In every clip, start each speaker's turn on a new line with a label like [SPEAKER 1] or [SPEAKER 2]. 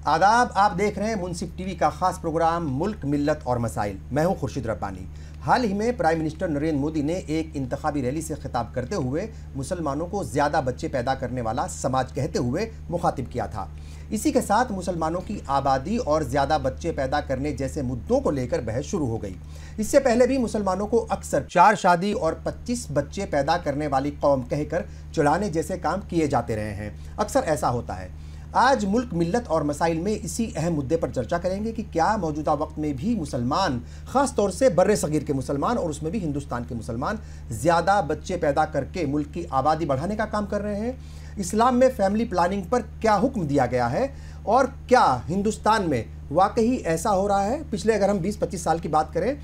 [SPEAKER 1] आदाब, आप देख रहे हैं मुनसिफ टीवी का खास प्रोग्राम मुल्क मिल्लत और मसाइल। मैं हूं खुर्शीद रब्बानी। हाल ही में प्राइम मिनिस्टर नरेंद्र मोदी ने एक इंतखाबी रैली से खिताब करते हुए मुसलमानों को ज़्यादा बच्चे पैदा करने वाला समाज कहते हुए मुखातिब किया था। इसी के साथ मुसलमानों की आबादी और ज़्यादा बच्चे पैदा करने जैसे मुद्दों को लेकर बहस शुरू हो गई। इससे पहले भी मुसलमानों को अक्सर 4 शादी और 25 बच्चे पैदा करने वाली कौम कहकर चिढ़ाने जैसे काम किए जाते रहे हैं। अक्सर ऐसा होता है। आज मुल्क मिल्लत और मसाइल में इसी अहम मुद्दे पर चर्चा करेंगे कि क्या मौजूदा वक्त में भी मुसलमान, ख़ास तौर से बर्रे सगीर के मुसलमान और उसमें भी हिंदुस्तान के मुसलमान, ज़्यादा बच्चे पैदा करके मुल्क की आबादी बढ़ाने का काम कर रहे हैं। इस्लाम में फैमिली प्लानिंग पर क्या हुक्म दिया गया है और क्या हिंदुस्तान में वाकई ऐसा हो रहा है। पिछले अगर हम 20-25 साल की बात करें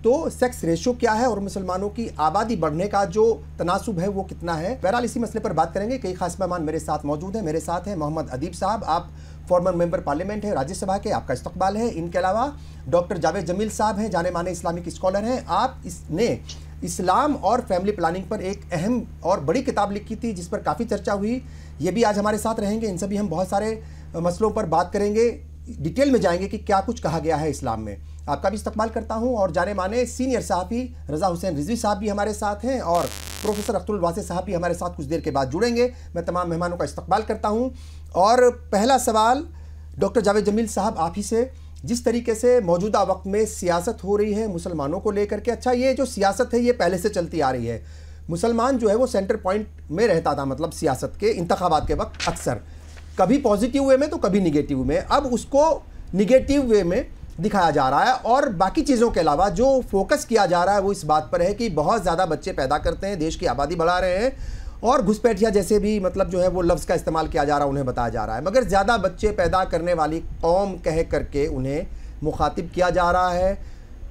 [SPEAKER 1] तो सेक्स रेशो क्या है और मुसलमानों की आबादी बढ़ने का जो तनासुब है वो कितना है। बहरहाल इसी मसले पर बात करेंगे। कई खास मेहमान मेरे साथ मौजूद हैं। मेरे साथ हैं मोहम्मद अदीब साहब, आप फॉर्मर मेंबर पार्लियामेंट है राज्यसभा के, आपका इस्तकबाल है। इनके अलावा डॉक्टर जावेद जमील साहब हैं, जाने माने इस्लामिक स्कॉलर हैं। आप इसने इस्लाम और फैमिली प्लानिंग पर एक अहम और बड़ी किताब लिखी थी जिस पर काफ़ी चर्चा हुई। ये भी आज हमारे साथ रहेंगे। इनसे भी हम बहुत सारे मसलों पर बात करेंगे, डिटेल में जाएंगे कि क्या कुछ कहा गया है इस्लाम में। आपका भी इस्तकबाल करता हूं। और जाने माने सीनियर सहाफ़ी रज़ा हुसैन रिजवी साहब भी हमारे साथ हैं और प्रोफेसर अख्तरुल वासी साहब भी हमारे साथ कुछ देर के बाद जुड़ेंगे। मैं तमाम मेहमानों का इस्तकबाल करता हूं। और पहला सवाल डॉक्टर जावेद जमील साहब आप ही से, जिस तरीके से मौजूदा वक्त में सियासत हो रही है मुसलमानों को लेकर के, अच्छा ये जो सियासत है ये पहले से चलती आ रही है। मुसलमान जो है वो सेंटर पॉइंट में रहता था, मतलब सियासत के इंतखाबात के वक्त अक्सर कभी पॉजिटिव वे में तो कभी निगेटिव में। अब उसको निगेटिव वे में दिखाया जा रहा है और बाकी चीज़ों के अलावा जो फोकस किया जा रहा है वो इस बात पर है कि बहुत ज़्यादा बच्चे पैदा करते हैं, देश की आबादी बढ़ा रहे हैं और घुसपैठिया जैसे भी मतलब जो है वो लफ्ज़ का इस्तेमाल किया जा रहा है, उन्हें बताया जा रहा है। मगर ज़्यादा बच्चे पैदा करने वाली कौम कह करके उन्हें मुखातिब किया जा रहा है।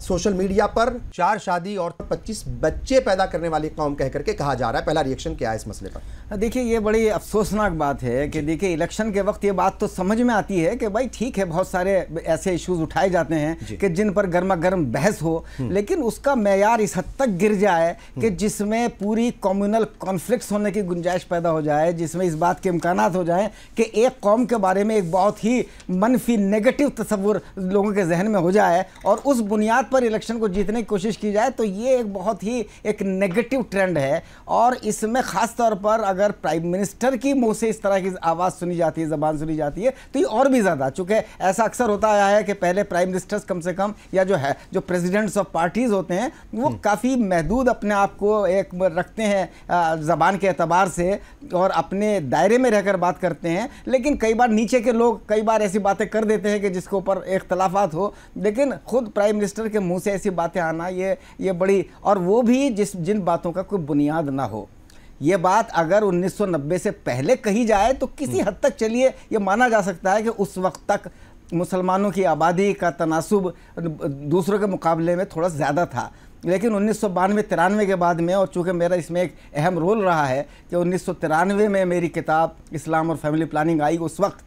[SPEAKER 1] सोशल मीडिया पर 4 शादी और 25 बच्चे पैदा करने वाली कौम कह करके कहा जा रहा है। पहला रिएक्शन क्या है इस मसले पर?
[SPEAKER 2] देखिए, ये बड़ी अफसोसनाक बात है कि देखिए इलेक्शन के वक्त ये बात तो समझ में आती है कि भाई ठीक है, बहुत सारे ऐसे इश्यूज उठाए जाते हैं कि जिन पर गर्मा गर्म बहस हो, लेकिन उसका मेयार इस हद तक गिर जाए कि जिसमें पूरी कम्युनल कॉन्फ्लिक्ट्स होने की गुंजाइश पैदा हो जाए, जिसमें इस बात के इम्कानात हो जाए कि एक कौम के बारे में एक बहुत ही मनफी नेगेटिव तस्वुर लोगों के जहन में हो जाए और उस बुनियाद पर इलेक्शन को जीतने की कोशिश की जाए, तो ये एक बहुत ही एक नेगेटिव ट्रेंड है। और इसमें खास तौर पर अगर प्राइम मिनिस्टर की मुंह से इस तरह की आवाज़ सुनी जाती है, ज़बान सुनी जाती है, तो ये और भी ज़्यादा, चूँकि ऐसा अक्सर होता आया है कि पहले प्राइम मिनिस्टर्स कम से कम या जो प्रेसिडेंट्स ऑफ पार्टीज़ होते हैं वो काफ़ी महदूद अपने आप को एक रखते हैं ज़बान के एतबार से और अपने दायरे में रहकर बात करते हैं। लेकिन कई बार नीचे के लोग कई बार ऐसी बातें कर देते हैं कि जिसके ऊपर इख्तलाफात हो, लेकिन खुद प्राइम मिनिस्टर के मुंह से ऐसी बातें आना ये बड़ी, और वो भी जिन बातों का कोई बुनियाद ना हो। ये बात अगर 1990 से पहले कही जाए तो किसी हद तक चलिए ये माना जा सकता है कि उस वक्त तक मुसलमानों की आबादी का तनासुब दूसरों के मुकाबले में थोड़ा ज़्यादा था। लेकिन 1992-93 के बाद में, और चूँकि मेरा इसमें एक अहम रोल रहा है कि 1993 में मेरी किताब इस्लाम और फैमिली प्लानिंग आई, उस वक्त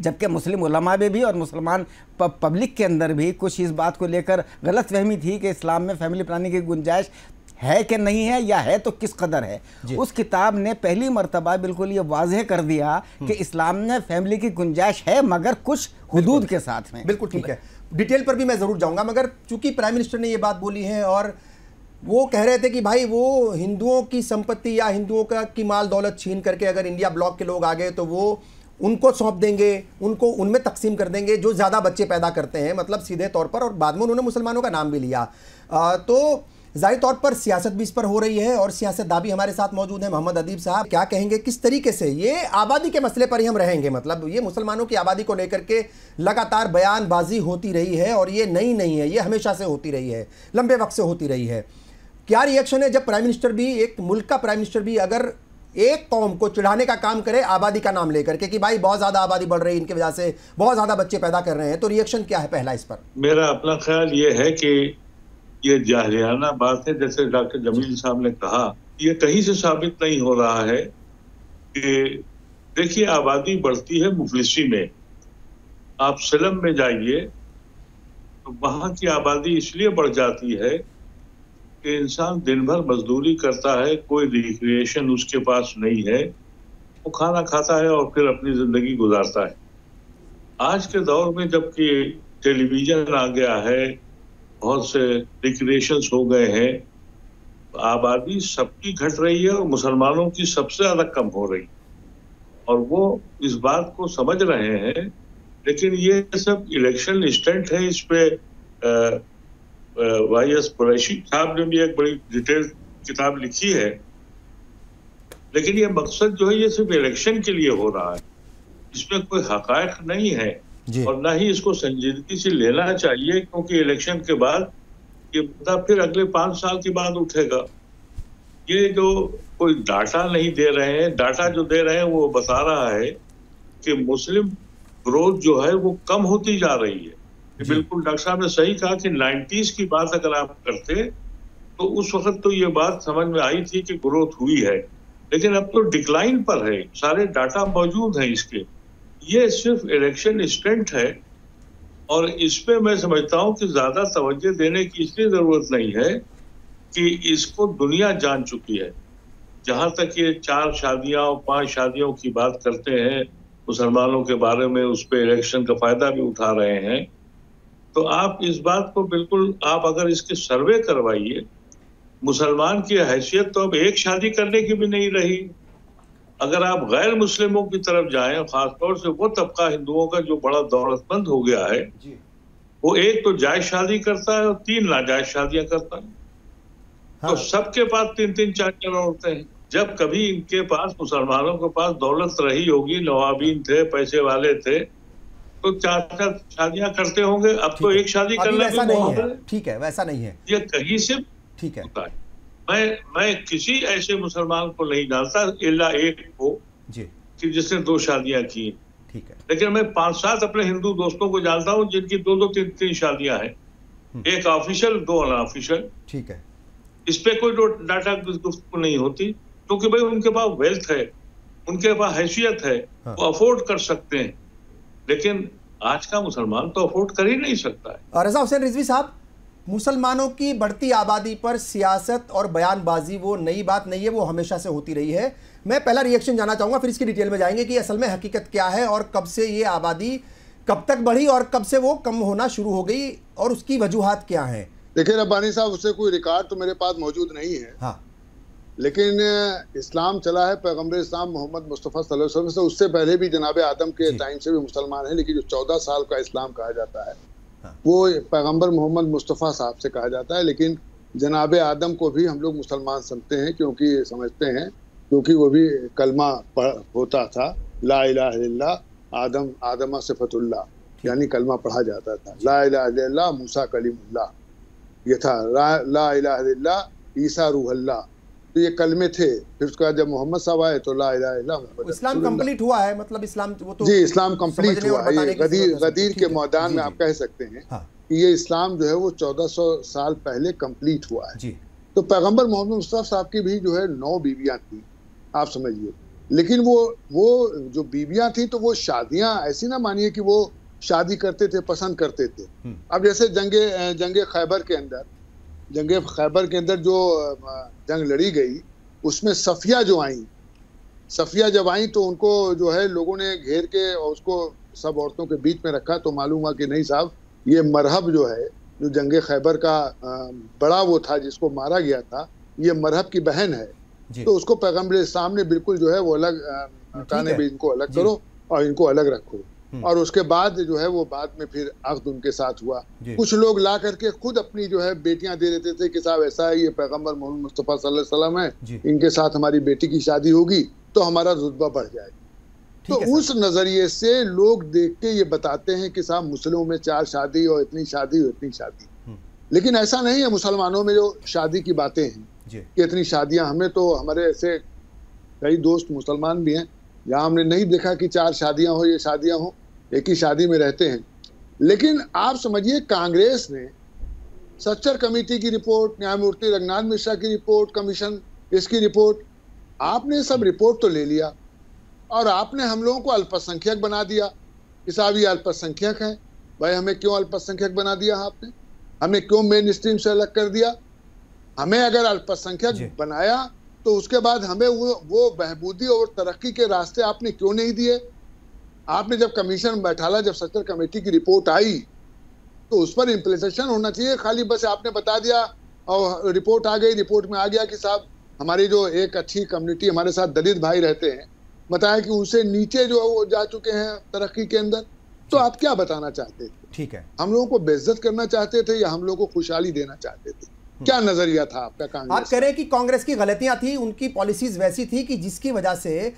[SPEAKER 2] जबकि मुस्लिम उलमा में भी और मुसलमान पब्लिक के अंदर भी कुछ इस बात को लेकर गलतफहमी थी कि इस्लाम में फैमिली प्लानिंग की गुंजाइश है कि नहीं है, या है तो किस कदर है। उस किताब ने पहली मर्तबा बिल्कुल ये वाज़ेह कर दिया कि इस्लाम में फैमिली की गुंजाइश है, मगर कुछ हुदूद के साथ में।
[SPEAKER 1] बिल्कुल ठीक है, डिटेल पर भी मैं ज़रूर जाऊँगा। मगर चूँकि प्राइम मिनिस्टर ने ये बात बोली है और वो कह रहे थे कि भाई वो हिंदुओं की संपत्ति या हिंदुओं की माल दौलत छीन करके अगर इंडिया ब्लॉक के लोग आ गए तो वो उनको सौंप देंगे, उनको उनमें तकसीम कर देंगे जो ज़्यादा बच्चे पैदा करते हैं, मतलब सीधे तौर पर। और बाद में उन्होंने मुसलमानों का नाम भी लिया। तो ज़ाहिर तौर पर सियासत भी इस पर हो रही है और सियासतदान भी हमारे साथ मौजूद हैं। मोहम्मद अदीब साहब क्या कहेंगे, किस तरीके से ये आबादी के मसले पर ही हम रहेंगे? मतलब ये मुसलमानों की आबादी को लेकर के लगातार बयानबाजी होती रही है और ये नई नहीं है, ये हमेशा से होती रही है, लंबे वक्त से होती रही है। क्या रिएक्शन है जब प्राइम मिनिस्टर भी, एक मुल्क का प्राइम मिनिस्टर भी अगर एक कौम को चिढ़ाने का काम करे आबादी का नाम लेकर के कि भाई बहुत ज़्यादा आबादी बढ़ रही है, इनकी वजह से बहुत ज़्यादा बच्चे पैदा कर रहे हैं, तो रिएक्शन क्या है पहला इस पर?
[SPEAKER 3] मेरा अपना ख्याल ये है कि ये जाहिराना बात है। जैसे डॉक्टर जमील साहब ने कहा, ये कहीं से साबित नहीं हो रहा है कि देखिए आबादी बढ़ती है मुफलिसी में। आप सिलम में जाइए तो वहाँ की आबादी इसलिए बढ़ जाती है कि इंसान दिन भर मजदूरी करता है, कोई रिक्रिएशन उसके पास नहीं है, वो खाना खाता है और फिर अपनी जिंदगी गुजारता है। आज के दौर में जबकि टेलीविजन आ गया है, बहुत से रिक्रिएशंस हो गए हैं, आबादी सबकी घट रही है और मुसलमानों की सबसे ज्यादा कम हो रही है, और वो इस बात को समझ रहे हैं। लेकिन ये सब इलेक्शन स्टंट है। इस पे वाई.एस. कुरैशी साहब ने भी एक बड़ी डिटेल किताब लिखी है। लेकिन ये मकसद जो है ये सिर्फ इलेक्शन के लिए हो रहा है, इसमें कोई हकायक नहीं है और ना ही इसको संजीदगी से लेना चाहिए, क्योंकि इलेक्शन के बाद ये मुद्दा फिर अगले 5 साल के बाद उठेगा। ये जो कोई डाटा नहीं दे रहे हैं, डाटा जो दे रहे हैं वो बता रहा है कि मुस्लिम ग्रोथ जो है वो कम होती जा रही है। बिल्कुल डॉक्टर साहब ने सही कहा कि 90s की बात अगर आप करते तो उस वक्त तो ये बात समझ में आई थी कि ग्रोथ हुई है, लेकिन अब तो डिक्लाइन पर है। सारे डाटा मौजूद हैं इसके। ये सिर्फ इलेक्शन स्टंट है और इस पे मैं समझता हूँ कि ज्यादा तवज्जो देने की इसलिए जरूरत नहीं है कि इसको दुनिया जान चुकी है। जहां तक ये 4 शादियां और 5 शादियों की बात करते हैं मुसलमानों के बारे में, उस पे इलेक्शन का फायदा भी उठा रहे हैं, तो आप इस बात को बिल्कुल, आप अगर इसके सर्वे करवाइए, मुसलमान की हैसियत तो अब एक शादी करने की भी नहीं रही। अगर आप गैर मुस्लिमों की तरफ जाएं, खासतौर से वो तबका हिंदुओं का जो बड़ा दौलतमंद हो गया है, वो एक तो जायज शादी करता है और 3 नाजायज शादियां करता है। हाँ। तो सबके पास 3-3 4-4 औरतें हैं। जब कभी इनके पास, मुसलमानों के पास दौलत रही होगी, नवाबीन थे, पैसे वाले थे, तो 4-4 शादियां करते होंगे। अब तो एक शादी करना भी नहीं है।
[SPEAKER 1] ठीक है, वैसा नहीं है
[SPEAKER 3] ये कहीं से।
[SPEAKER 1] ठीक है,
[SPEAKER 3] मैं किसी ऐसे मुसलमान को नहीं जानता इल्ला एक को जी कि जिसने 2 शादियां की।
[SPEAKER 1] ठीक है, लेकिन
[SPEAKER 3] मैं 5-7 अपने हिंदू दोस्तों को जानता हूं जिनकी 2-2 3-3 शादियां हैं, एक ऑफिशियल 2 अनऑफिशियल।
[SPEAKER 1] ठीक है,
[SPEAKER 3] इस पे कोई डाटा गुफ्तगू नहीं होती, क्योंकि भाई उनके पास वेल्थ है, उनके पास हैसियत है। हाँ। वो अफोर्ड कर सकते हैं, लेकिन आज का मुसलमान तो अफोर्ड कर ही नहीं सकता है।
[SPEAKER 1] रजा हुसैन रिजवी साहब, मुसलमानों की बढ़ती आबादी पर सियासत और बयानबाजी वो नई बात नहीं है, वो हमेशा से होती रही है। मैं पहला रिएक्शन जानना चाहूँगा, फिर इसकी डिटेल में जाएंगे कि असल में हकीकत क्या है और कब से ये आबादी कब तक बढ़ी और कब से वो कम होना शुरू हो गई और उसकी वजूहात क्या हैं।
[SPEAKER 4] देखिए रब्बानी साहब, उससे कोई रिकॉर्ड तो मेरे पास मौजूद नहीं है। हाँ। लेकिन इस्लाम चला है पैगम्बर इस्लाम मोहम्मद मुस्तफ़ा सल्लल्लाहु अलैहि वसल्लम से, उससे पहले भी जनाब आदम के टाइम से भी मुसलमान हैं। लेकिन जो 14 साल का इस्लाम कहा जाता है वो पैगंबर मोहम्मद मुस्तफ़ा साहब से कहा जाता है। लेकिन जनाब आदम को भी हम लोग मुसलमान समझते हैं, क्योंकि वो भी कलमा होता था, ला इलाहा इल्लल्लाह आदम सिफतुल्लाह, यानी कलमा पढ़ा जाता था। ला इलाहा इल्लल्लाह मूसा कलीमुल्लाह, ये था। ला इलाहा इल्लल्लाह ईसा रूहुल्लाह, तो ये कलमे थे। फिर उसके बाद जब मोहम्मद साहब आए तो ला इलाहा इल्लल्लाह,
[SPEAKER 1] इस्लाम कंप्लीट हुआ है। मतलब इस्लाम वो तो
[SPEAKER 4] जी इस्लाम कंप्लीट हुआ है। ये गदीर के मैदान में आप कह सकते हैं कि ये इस्लाम जो है वो 1400 साल पहले कंप्लीट हुआ है। तो पैगंबर मोहम्मद मुस्तफा साहब की भी जो है 9 बीवियां थी, आप समझिए। लेकिन वो जो बीवियां थी तो वो शादियां ऐसी ना मानिए कि वो शादी करते थे, पसंद करते थे। अब जैसे जंगे खैबर के अंदर जो जंग लड़ी गई, उसमें सफिया जब आई तो उनको जो है लोगों ने घेर के और उसको सब औरतों के बीच में रखा। तो मालूम हुआ कि नहीं साहब, ये मरहब जो है, जो जंगे खैबर का बड़ा वो था जिसको मारा गया था, ये मरहब की बहन है। तो उसको पैगंबर इस्लाम ने बिल्कुल जो है वो अलग कहने भी, इनको अलग करो और इनको अलग रखो। और उसके बाद जो है वो बाद में फिर अक़्द उनके साथ हुआ। कुछ लोग ला करके खुद अपनी जो है बेटियां दे देते थे कि साहब ऐसा है, ये पैगंबर मोहम्मद मुस्तफ़ा सल्लल्लाहु अलैहि वसल्लम है, इनके साथ हमारी बेटी की शादी होगी तो हमारा रुतबा बढ़ जाएगा। तो उस नजरिए से लोग देख के ये बताते हैं कि साहब मुस्लिमों में 4 शादी और इतनी शादी और इतनी शादी। लेकिन ऐसा नहीं है। मुसलमानों में जो शादी की बातें हैं कि इतनी शादियां, हमें तो हमारे ऐसे कई दोस्त मुसलमान भी हैं जहाँ हमने नहीं देखा कि 4 शादियां हो, ये शादियां हो, एक ही शादी में रहते हैं। लेकिन आप समझिए, कांग्रेस ने सच्चर कमेटी की रिपोर्ट, न्यायमूर्ति रंगनाथ मिश्रा की रिपोर्ट, कमीशन इसकी रिपोर्ट, आपने सब रिपोर्ट तो ले लिया और आपने हम लोगों को अल्पसंख्यक बना दिया कि साहब ये अल्पसंख्यक हैं। भाई हमें क्यों अल्पसंख्यक बना दिया? आपने हमें क्यों मेन स्ट्रीम से अलग कर दिया? हमें अगर अल्पसंख्यक बनाया तो उसके बाद हमें वो बहबूदी और तरक्की के रास्ते आपने क्यों नहीं दिए? आपने जब कमीशन बैठाला, जब सत्तर कमेटी की रिपोर्ट आई तो उस पर इम्प्लीमेंटेशन होना चाहिए। खाली बस आपने बता दिया और रिपोर्ट आ गई, रिपोर्ट में आ गया कि साहब हमारी जो एक अच्छी कम्युनिटी हमारे साथ दलित भाई रहते हैं, बताया कि उनसे नीचे जो वो जा चुके हैं तरक्की के अंदर। तो आप क्या बताना चाहते थे?
[SPEAKER 1] ठीक है,
[SPEAKER 4] हम लोगों को बेइज्जत करना चाहते थे या हम लोगों को खुशहाली देना चाहते थे? क्या नजरिया था आपका कांग्रेस?
[SPEAKER 1] आप कह रहे हैं कि कांग्रेस की गलतियां थी, उनकी पॉलिसीज वैसी थी कि जिसकी वजह से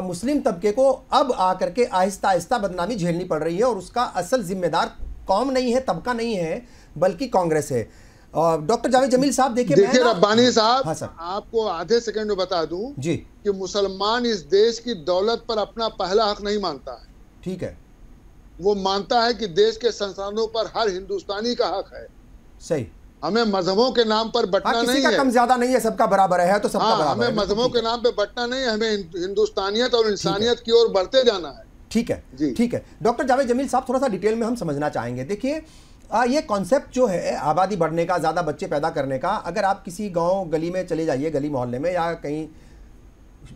[SPEAKER 1] मुस्लिम तबके को अब आकर के आहिस्ता आहिस्ता बदनामी झेलनी पड़ रही है और उसका असल जिम्मेदार कौम नहीं है, तबका नहीं है, बल्कि कांग्रेस है। डॉक्टर जावेद जमील साहब देखिए
[SPEAKER 4] रब्बानी साहब,
[SPEAKER 1] हाँ सर,
[SPEAKER 4] आपको आधे सेकंड में बता दूं
[SPEAKER 1] जी
[SPEAKER 4] कि मुसलमान इस देश की दौलत पर अपना पहला हक नहीं मानता है।
[SPEAKER 1] ठीक है,
[SPEAKER 4] वो मानता है कि देश के संसाधनों पर हर हिंदुस्तानी का हक है।
[SPEAKER 1] सही,
[SPEAKER 4] हमें मजहबों के नाम पर बंटना नहीं है,
[SPEAKER 1] कम ज्यादा नहीं है, सबका बराबर है तो सबका बराबर है।
[SPEAKER 4] हमें मजहबों के नाम पे बंटना नहीं है, हमें हिंदुस्तानियत और इंसानियत की ओर बढ़ते जाना है।
[SPEAKER 1] ठीक है जी, ठीक है। डॉक्टर जावेद जमील साहब, थोड़ा सा डिटेल में हम समझना चाहेंगे। देखिए ये कॉन्सेप्ट जो है आबादी बढ़ने का, ज़्यादा बच्चे पैदा करने का, अगर आप किसी गांव गली में चले जाइए, गली मोहल्ले में, या कहीं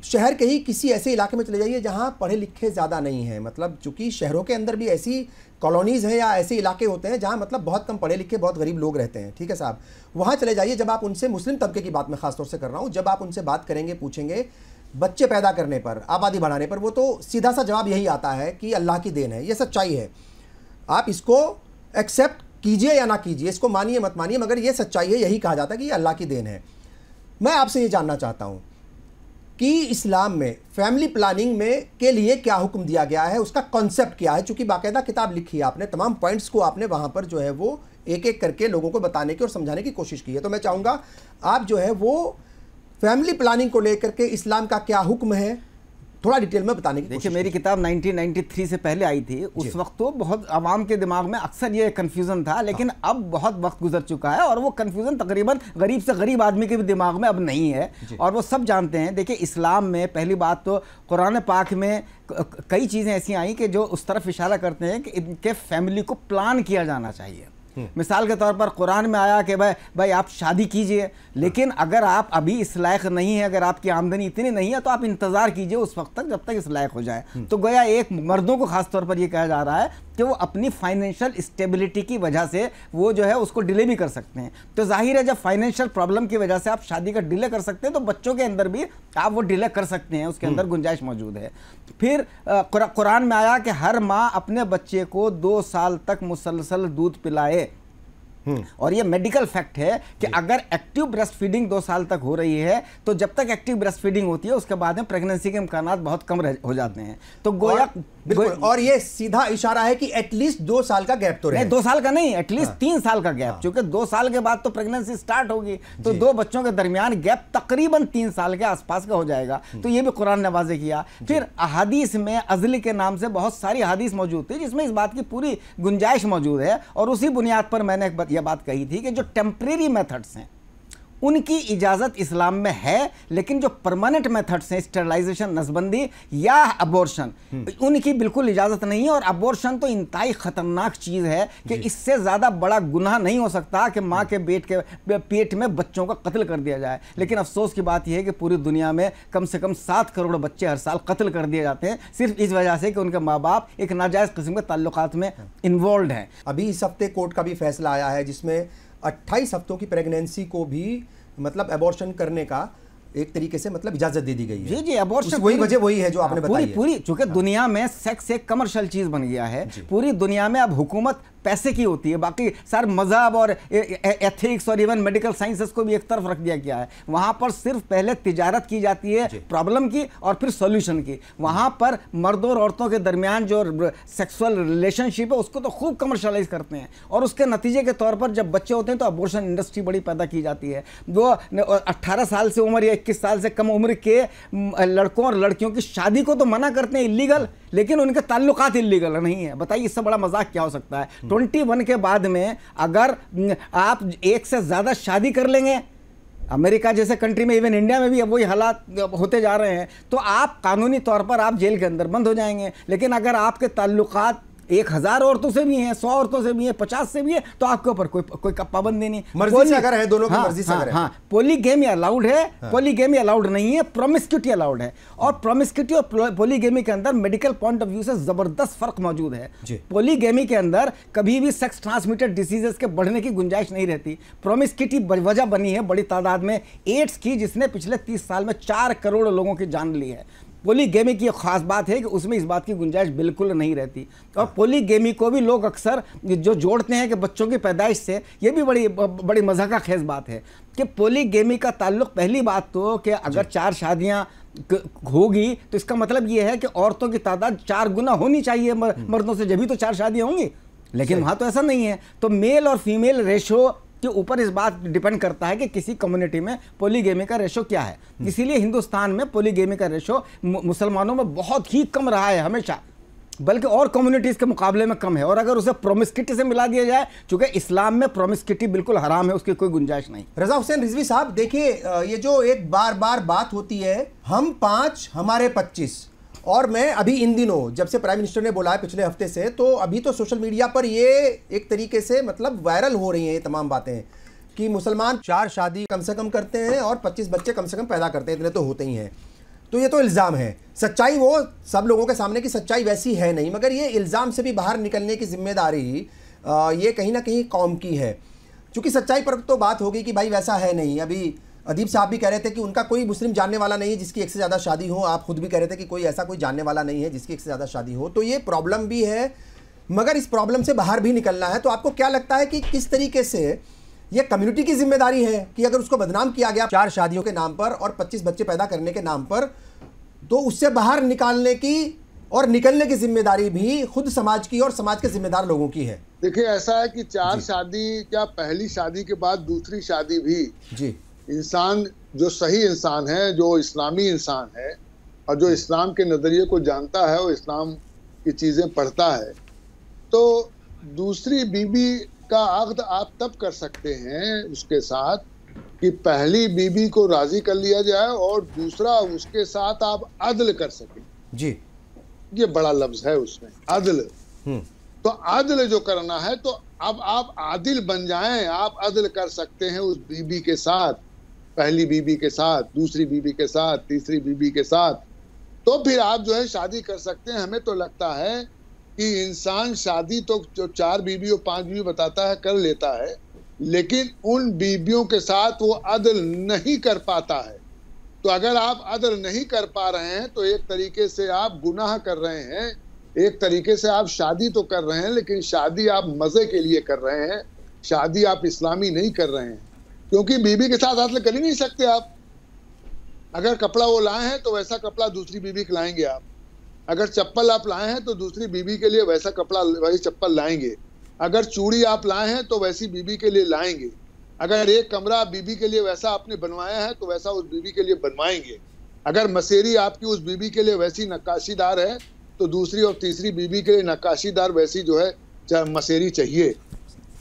[SPEAKER 1] शहर के ही किसी ऐसे इलाके में चले जाइए जहां पढ़े लिखे ज़्यादा नहीं हैं, मतलब चूंकि शहरों के अंदर भी ऐसी कॉलोनीज़ हैं या ऐसे इलाके होते हैं जहां मतलब बहुत कम पढ़े लिखे, बहुत गरीब लोग रहते हैं, ठीक है साहब, वहाँ चले जाइए। जब आप उनसे, मुस्लिम तबके की बात मैं खासतौर से कर रहा हूँ, जब आप उनसे बात करेंगे, पूछेंगे बच्चे पैदा करने पर, आबादी बढ़ाने पर, वो तो सीधा सा जवाब यही आता है कि अल्लाह की देन है। ये सच्चाई है, आप इसको एक्सेप्ट कीजिए या ना कीजिए, इसको मानिए मत मानिए, मगर ये सच्चाई है, यही कहा जाता है कि ये अल्लाह की देन है। मैं आपसे ये जानना चाहता हूँ कि इस्लाम में फैमिली प्लानिंग में के लिए क्या हुक्म दिया गया है, उसका कॉन्सेप्ट क्या है? चूंकि बाकायदा किताब लिखी है आपने, तमाम पॉइंट्स को आपने वहाँ पर जो है वो एक एक करके लोगों को बताने की और समझाने की कोशिश की है। तो मैं चाहूँगा आप जो है वो फैमिली प्लानिंग को लेकर के इस्लाम का क्या हुक्म है, थोड़ा डिटेल में बताने की।
[SPEAKER 2] देखिए मेरी किताब 1993 से पहले आई थी, उस वक्त तो बहुत आवाम के दिमाग में अक्सर ये कन्फ्यूज़न था, लेकिन अब बहुत वक्त गुजर चुका है और वो कन्फ्यूज़न तकरीबन गरीब से गरीब आदमी के भी दिमाग में अब नहीं है और वो सब जानते हैं। देखिए इस्लाम में पहली बात तो कुरान पाक में कई चीज़ें ऐसी आई कि जो उस तरफ इशारा करते हैं कि इनके फैमिली को प्लान किया जाना चाहिए। मिसाल के तौर पर कुरान में आया कि भाई आप शादी कीजिए, लेकिन अगर आप अभी इस लायक नहीं है, अगर आपकी आमदनी इतनी नहीं है तो आप इंतज़ार कीजिए उस वक्त तक जब तक इस लायक हो जाए। तो गोया एक मर्दों को खास तौर पर यह कहा जा रहा है कि वो अपनी फाइनेंशियल स्टेबिलिटी की वजह से वो जो है उसको डिले भी कर सकते हैं। तो जाहिर है जब फाइनेंशियल प्रॉब्लम की वजह से आप शादी का डिले कर सकते हैं तो बच्चों के अंदर भी आप वो डिले कर सकते हैं, उसके अंदर गुंजाइश मौजूद है। फिर कुरान में आया कि हर माँ अपने बच्चे को 2 साल तक मुसलसल दूध पिलाए, और ये मेडिकल फैक्ट है कि अगर एक्टिव ब्रेस्ट फीडिंग 2 साल तक हो रही है तो जब तक एक्टिव ब्रेस्ट फीडिंग होती है उसके बाद में प्रेगनेंसी के इम्कानात बहुत कम हो जाते हैं। तो गोया
[SPEAKER 1] बिल्कुल, और ये सीधा इशारा है कि एटलीस्ट 2 साल का गैप तो रहे।
[SPEAKER 2] 2 साल का नहीं, एटलीस्ट 3 साल का गैप, क्योंकि 2 साल के बाद तो प्रेगनेंसी स्टार्ट होगी, तो 2 बच्चों के दरमियान गैप तकरीबन 3 साल के आसपास का हो जाएगा। तो ये भी कुरान ने वाज़े किया। फिर अहादीस में अज़ली के नाम से बहुत सारी अहादीस मौजूद थी जिसमें इस बात की पूरी गुंजाइश मौजूद है, और उसी बुनियाद पर मैंने यह बात कही थी कि जो टेम्परेरी मेथड्स हैं उनकी इजाज़त इस्लाम में है, लेकिन जो परमानेंट मेथड्स हैं, स्टरलाइजेशन, नसबंदी या अबॉर्शन, उनकी बिल्कुल इजाज़त नहीं है। और अबॉर्शन तो इंतहाई ख़तरनाक चीज़ है कि इससे ज़्यादा बड़ा गुनाह नहीं हो सकता कि माँ के पेट में बच्चों का कत्ल कर दिया जाए। लेकिन अफसोस की बात यह है कि पूरी दुनिया में कम से कम 7 करोड़ बच्चे हर साल कत्ल कर दिए जाते हैं सिर्फ इस वजह से कि उनके माँ बाप एक नाजायज़ किस्म के ताल्लुकात में इन्वॉल्व हैं।
[SPEAKER 1] अभी इस हफ्ते कोर्ट का भी फैसला आया है जिसमें 28 हफ्तों की प्रेगनेंसी को भी मतलब एबॉर्शन करने का एक तरीके से मतलब इजाजत दे दी गई है।
[SPEAKER 2] जी अबॉर्शन
[SPEAKER 1] वही वजह वही है जो आपने बताई है।
[SPEAKER 2] पूरी चूंकि दुनिया में सेक्स एक कमर्शियल चीज बन गया है, पूरी दुनिया में अब हुकूमत पैसे की होती है, बाकी सारे मज़हब और एथिक्स और इवन मेडिकल साइंसेस को भी एक तरफ रख दिया गया है। वहाँ पर सिर्फ पहले तिजारत की जाती है प्रॉब्लम की और फिर सॉल्यूशन की। वहाँ पर मर्दों और औरतों के दरमियान जो सेक्सुअल रिलेशनशिप है उसको तो खूब कमर्शलाइज करते हैं, और उसके नतीजे के तौर पर जब बच्चे होते हैं तो अबॉर्शन इंडस्ट्री बड़ी पैदा की जाती है। वो 18 साल से उम्र या 21 साल से कम उम्र के लड़कों और लड़कियों की शादी को तो मना करते हैं इलीगल, लेकिन उनके ताल्लुकात इलीगल नहीं है। बताइए इससे बड़ा मजाक क्या हो सकता है। 21 के बाद में अगर आप एक से ज़्यादा शादी कर लेंगे, अमेरिका जैसे कंट्री में, इवन इंडिया में भी अब वही हालात होते जा रहे हैं, तो आप कानूनी तौर पर आप जेल के अंदर बंद हो जाएंगे। लेकिन अगर आपके ताल्लुकात 1000 औरतों से भी हैं, 100 औरतों से भी हैं, 50 से भी है, तो आपके ऊपर कोई पाबंदी नहीं।
[SPEAKER 1] मर्जी से अगर है, दोनों की मर्जी से अगर है।
[SPEAKER 2] हाँ, पोलीगेमी अलाउड है, पोलीगेमी अलाउड नहीं है, प्रोमिस्क्यूटी अलाउड है। और प्रोमिस्क्यूटी और पोलीगेमी के अंदर मेडिकल पॉइंट ऑफ व्यू से जबरदस्त फर्क मौजूद है। पोलीगेमी के अंदर कभी भी सेक्स ट्रांसमिटेड डिसीजेस के बढ़ने की गुंजाइश नहीं रहती। प्रोमिस्क्यूटी वजह बनी है बड़ी तादाद में एड्स की, जिसने पिछले 30 साल में 4 करोड़ लोगों की जान ली है। पोलीगेमी की खास बात है कि उसमें इस बात की गुंजाइश बिल्कुल नहीं रहती। और पोलीगेमी को भी लोग अक्सर जो जोड़ते हैं कि बच्चों की पैदाइश से, ये भी बड़ी मज़ा का खेज बात है कि पोलीगेमी का ताल्लुक, पहली बात तो कि अगर 4 शादियां होगी तो इसका मतलब ये है कि औरतों की तादाद 4 गुना होनी चाहिए मर्दों से, जब भी तो 4 शादियां होंगी। लेकिन वहाँ तो ऐसा नहीं है। तो मेल और फीमेल रेशो के ऊपर इस बात डिपेंड करता है कि किसी कम्युनिटी में पोलीगेमी का रेशो क्या है। इसीलिए हिंदुस्तान में पोलीगेमी का रेशो मुसलमानों में बहुत ही कम रहा है हमेशा, बल्कि और कम्युनिटीज़ के मुकाबले में कम है। और अगर उसे प्रोमिस्क्यूटी से मिला दिया जाए, चूंकि इस्लाम में प्रोमिस्क्यूटी बिल्कुल हराम है, उसकी कोई गुंजाइश नहीं।
[SPEAKER 1] रजा हुसैन रिजवी साहब, देखिए ये जो एक बार बार बात होती है, हम 5 हमारे 25, और मैं अभी इन दिनों जब से प्राइम मिनिस्टर ने बोला है पिछले हफ्ते से, तो अभी तो सोशल मीडिया पर ये एक तरीके से मतलब वायरल हो रही हैं ये तमाम बातें कि मुसलमान 4 शादी कम से कम करते हैं और 25 बच्चे कम से कम पैदा करते हैं, इतने तो होते ही हैं। तो ये तो इल्ज़ाम है। सच्चाई वो सब लोगों के सामने की सच्चाई वैसी है नहीं, मगर ये इल्ज़ाम से भी बाहर निकलने की जिम्मेदारी ये कहीं ना कहीं कौम की है। चूँकि सच्चाई पर तो बात होगी कि भाई वैसा है नहीं। अभी अदीब साहब भी कह रहे थे कि उनका कोई मुस्लिम जानने वाला नहीं है जिसकी 1 से ज़्यादा शादी हो। आप खुद भी कह रहे थे कि कोई ऐसा कोई जानने वाला नहीं है जिसकी 1 से ज़्यादा शादी हो। तो ये प्रॉब्लम भी है, मगर इस प्रॉब्लम से बाहर भी निकलना है। तो आपको क्या लगता है कि किस तरीके से ये कम्युनिटी की जिम्मेदारी है कि अगर उसको बदनाम किया गया 4 शादियों के नाम पर और 25 बच्चे पैदा करने के नाम पर, तो उससे बाहर निकालने की और निकलने की जिम्मेदारी भी खुद समाज की और समाज के जिम्मेदार लोगों की है।
[SPEAKER 4] देखिए, ऐसा है कि 4 शादी क्या, पहली शादी के बाद दूसरी शादी भी जी इंसान जो सही इंसान है, जो इस्लामी इंसान है और जो इस्लाम के नज़रिए को जानता है, वो इस्लाम की चीज़ें पढ़ता है, तो दूसरी बीवी का अक़्द आप तब कर सकते हैं उसके साथ कि पहली बीवी को राज़ी कर लिया जाए और दूसरा उसके साथ आप अदल कर सकें। जी, ये बड़ा लफ्ज़ है उसमें, अदल। तो अदल जो करना है, तो अब आप आदिल बन जाएं, आप अदल कर सकते हैं उस बीवी के साथ, पहली बीवी के साथ, दूसरी बीवी के साथ, तीसरी बीवी के साथ, तो फिर आप जो है शादी कर सकते हैं। हमें तो लगता है कि इंसान शादी तो जो 4 बीवी और 5 बीवी बताता है कर लेता है, लेकिन उन बीवियों के साथ वो अदल नहीं कर पाता है। तो अगर आप अदल नहीं कर पा रहे हैं तो एक तरीके से आप गुनाह कर रहे हैं, एक तरीके से आप शादी तो कर रहे हैं लेकिन शादी आप मज़े के लिए कर रहे हैं, शादी आप इस्लामी नहीं कर रहे हैं। क्योंकि बीवी के साथ अदल कर ही नहीं सकते आप। अगर कपड़ा वो लाए हैं तो वैसा कपड़ा दूसरी बीवी को लाएंगे आप। अगर चप्पल आप लाए हैं तो दूसरी बीवी के लिए वैसा कपड़ा, वही चप्पल लाएंगे। अगर चूड़ी आप लाए हैं तो वैसी बीवी के लिए लाएंगे। अगर एक कमरा बीवी के लिए वैसा आपने बनवाया है तो वैसा उस बीवी के लिए बनवाएंगे। अगर मसेरी आपकी उस बीवी के लिए वैसी नक्काशीदार है तो दूसरी और तीसरी बीवी के लिए नक्काशीदार वैसी जो है मसेरी चाहिए।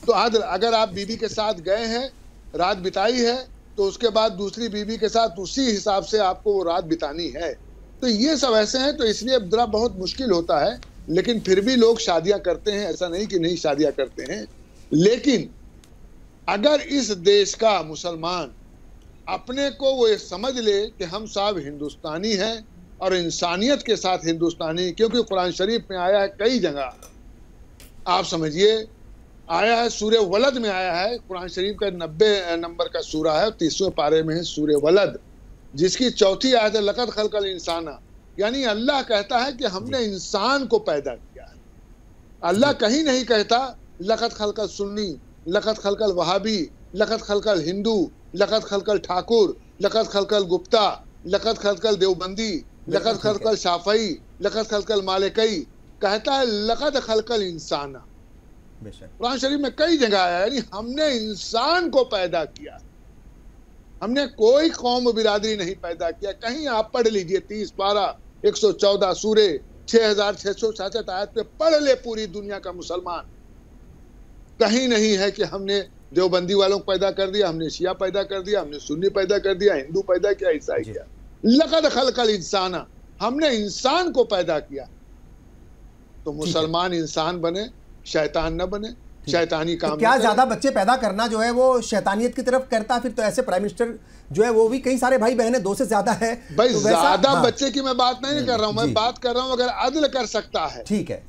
[SPEAKER 4] तो अगर आप बीवी के साथ गए हैं, रात बिताई है, तो उसके बाद दूसरी बीवी के साथ उसी हिसाब से आपको वो रात बितानी है। तो ये सब ऐसे हैं, तो इसलिए जरा बहुत मुश्किल होता है, लेकिन फिर भी लोग शादियां करते हैं, ऐसा नहीं कि नहीं शादियां करते हैं। लेकिन अगर इस देश का मुसलमान अपने को वो समझ ले कि हम सब हिंदुस्तानी हैं और इंसानियत के साथ हिंदुस्तानी, क्योंकि कुरान शरीफ में आया है कई जगह, आप समझिए आया है सूरे वलद में आया है, कुरान शरीफ का 90 नंबर का सूरा है, 30वें पारे में है सूरे वलद, जिसकी 4थी आयत है लक़द खलक़ल इंसाना। यानी अल्लाह कहता है कि हमने इंसान को पैदा किया है। अल्लाह कहीं नहीं कहता लक़द खलक़ल सुन्नी, लक़द खलक़ल वहाबी, लक़द खलक़ल हिंदू, लक़द खलक़ल ठाकुर, लक़द खलक़ल गुप्ता, लक़द खलक़ल देवबंदी, लक़द खलक़ल शाफ़ई, लक़द खलक़ल मालिकई। कहता है लक़द खलक़ल इंसाना। कुरान शरीफ में कई जगह आया, यानी हमने इंसान को पैदा किया, हमने कोई कौम बिरादरी नहीं पैदा किया। कहीं आप पढ़ लीजिए 30 पारा 114 सूरे 6666 आयत पे पढ़ ले पूरी दुनिया का मुसलमान, कहीं नहीं है कि हमने देवबंदी वालों को पैदा कर दिया, हमने शिया पैदा कर दिया, हमने सुन्नी पैदा कर दिया, हिंदू पैदा किया, ईसाई किया। लक़द खलक़ल इंसाना, हमने इंसान को पैदा किया। तो मुसलमान इंसान बने, शैतान न बने, शैतानी काम।
[SPEAKER 1] तो क्या ज्यादा बच्चे पैदा करना जो है वो शैतानियत की तरफ करता है? फिर तो ऐसे प्राइम मिनिस्टर जो है वो भी कई सारे भाई बहन है, 2 से ज्यादा है
[SPEAKER 4] भाई।
[SPEAKER 1] तो
[SPEAKER 4] ज्यादा बच्चे की मैं बात नहीं कर रहा हूं, मैं बात कर रहा हूं अगर अदल कर सकता है,
[SPEAKER 1] ठीक है,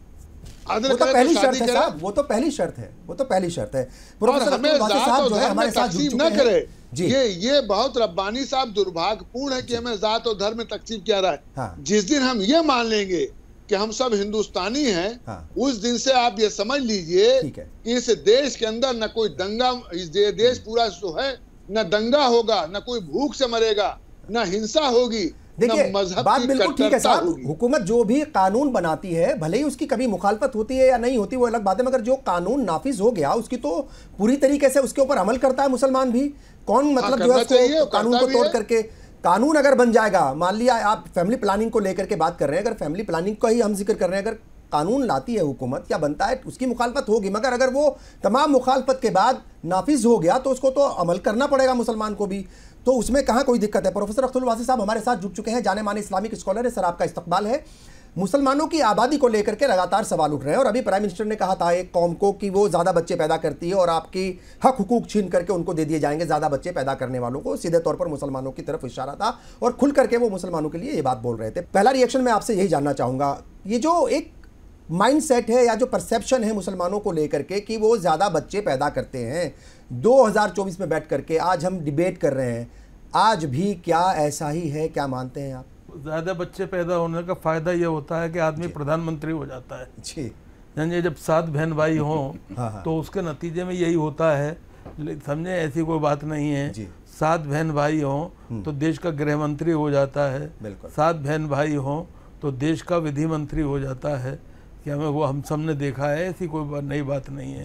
[SPEAKER 4] अदल
[SPEAKER 1] वो तो पहली शर्त है साहब, वो तो पहली शर्त है, वो तो पहली शर्त है।
[SPEAKER 4] प्रोफेसर हमें साहब जो है हमारे साथ तकसीम न करे। ये बहुत रब्बानी साहब दुर्भाग्यपूर्ण है कि हमें जात और धर्म में तकसीम किया रहा है। जिस दिन हम ये मान लेंगे कि हम सब हिंदुस्तानी हैं, उस दिन से आप ये समझ लीजिए कि इस देश के अंदर न कोई दंगा, इस देश पूरा जो है न दंगा होगा, न कोई भूख से मरेगा, न हिंसा होगी।
[SPEAKER 1] देखिए बात बिल्कुल ठीक है साहब, हुकूमत जो भी कानून बनाती है भले ही उसकी कभी मुखालफत होती है या नहीं होती वो अलग बात है, मगर जो कानून नाफिज हो गया उसकी तो पूरी तरीके से उसके ऊपर अमल करता है मुसलमान भी। कौन मतलब जो है उसको कानून को तोड़ करके, कानून अगर बन जाएगा, मान लिया आप फैमिली प्लानिंग को लेकर के बात कर रहे हैं, अगर फैमिली प्लानिंग का ही हम जिक्र कर रहे हैं, अगर कानून लाती है हुकूमत या बनता है उसकी मुखालफत होगी, मगर अगर वो तमाम मुखालफत के बाद नाफिज हो गया तो उसको तो अमल करना पड़ेगा मुसलमान को भी, तो उसमें कहाँ कोई दिक्कत है। प्रोफेसर अख्तरुल वासी साहब हमारे साथ जुड़ चुके हैं, जाने माने इस्लामिक स्कॉलर है सर, आपका इस्तकबाल है। मुसलमानों की आबादी को लेकर के लगातार सवाल उठ रहे हैं और अभी प्राइम मिनिस्टर ने कहा था एक कौम को कि वो ज़्यादा बच्चे पैदा करती है और आपकी हक हुकूक छीन करके उनको दे दिए जाएंगे, ज़्यादा बच्चे पैदा करने वालों को। सीधे तौर पर मुसलमानों की तरफ इशारा था और खुल करके वो मुसलमानों के लिए ये बात बोल रहे थे। पहला रिएक्शन मैं आपसे यही जानना चाहूँगा, ये जो एक माइंड सेट है या जो परसेप्शन है मुसलमानों को लेकर के कि वो ज़्यादा बच्चे पैदा करते हैं, 2024 में बैठ करके आज हम डिबेट कर रहे हैं, आज भी क्या ऐसा ही है? क्या मानते हैं आप?
[SPEAKER 5] ज़्यादा बच्चे पैदा होने का फ़ायदा ये होता है कि आदमी प्रधानमंत्री हो जाता है जी। यानी जब 7 बहन भाई हों तो उसके नतीजे में यही होता है, समझे, ऐसी कोई बात नहीं है। 7 बहन भाई हों तो देश का गृह मंत्री हो जाता है, 7 बहन भाई हों तो देश का विधि मंत्री हो जाता है। क्या हमें वो हम सब ने देखा है, ऐसी कोई नई बात नहीं है।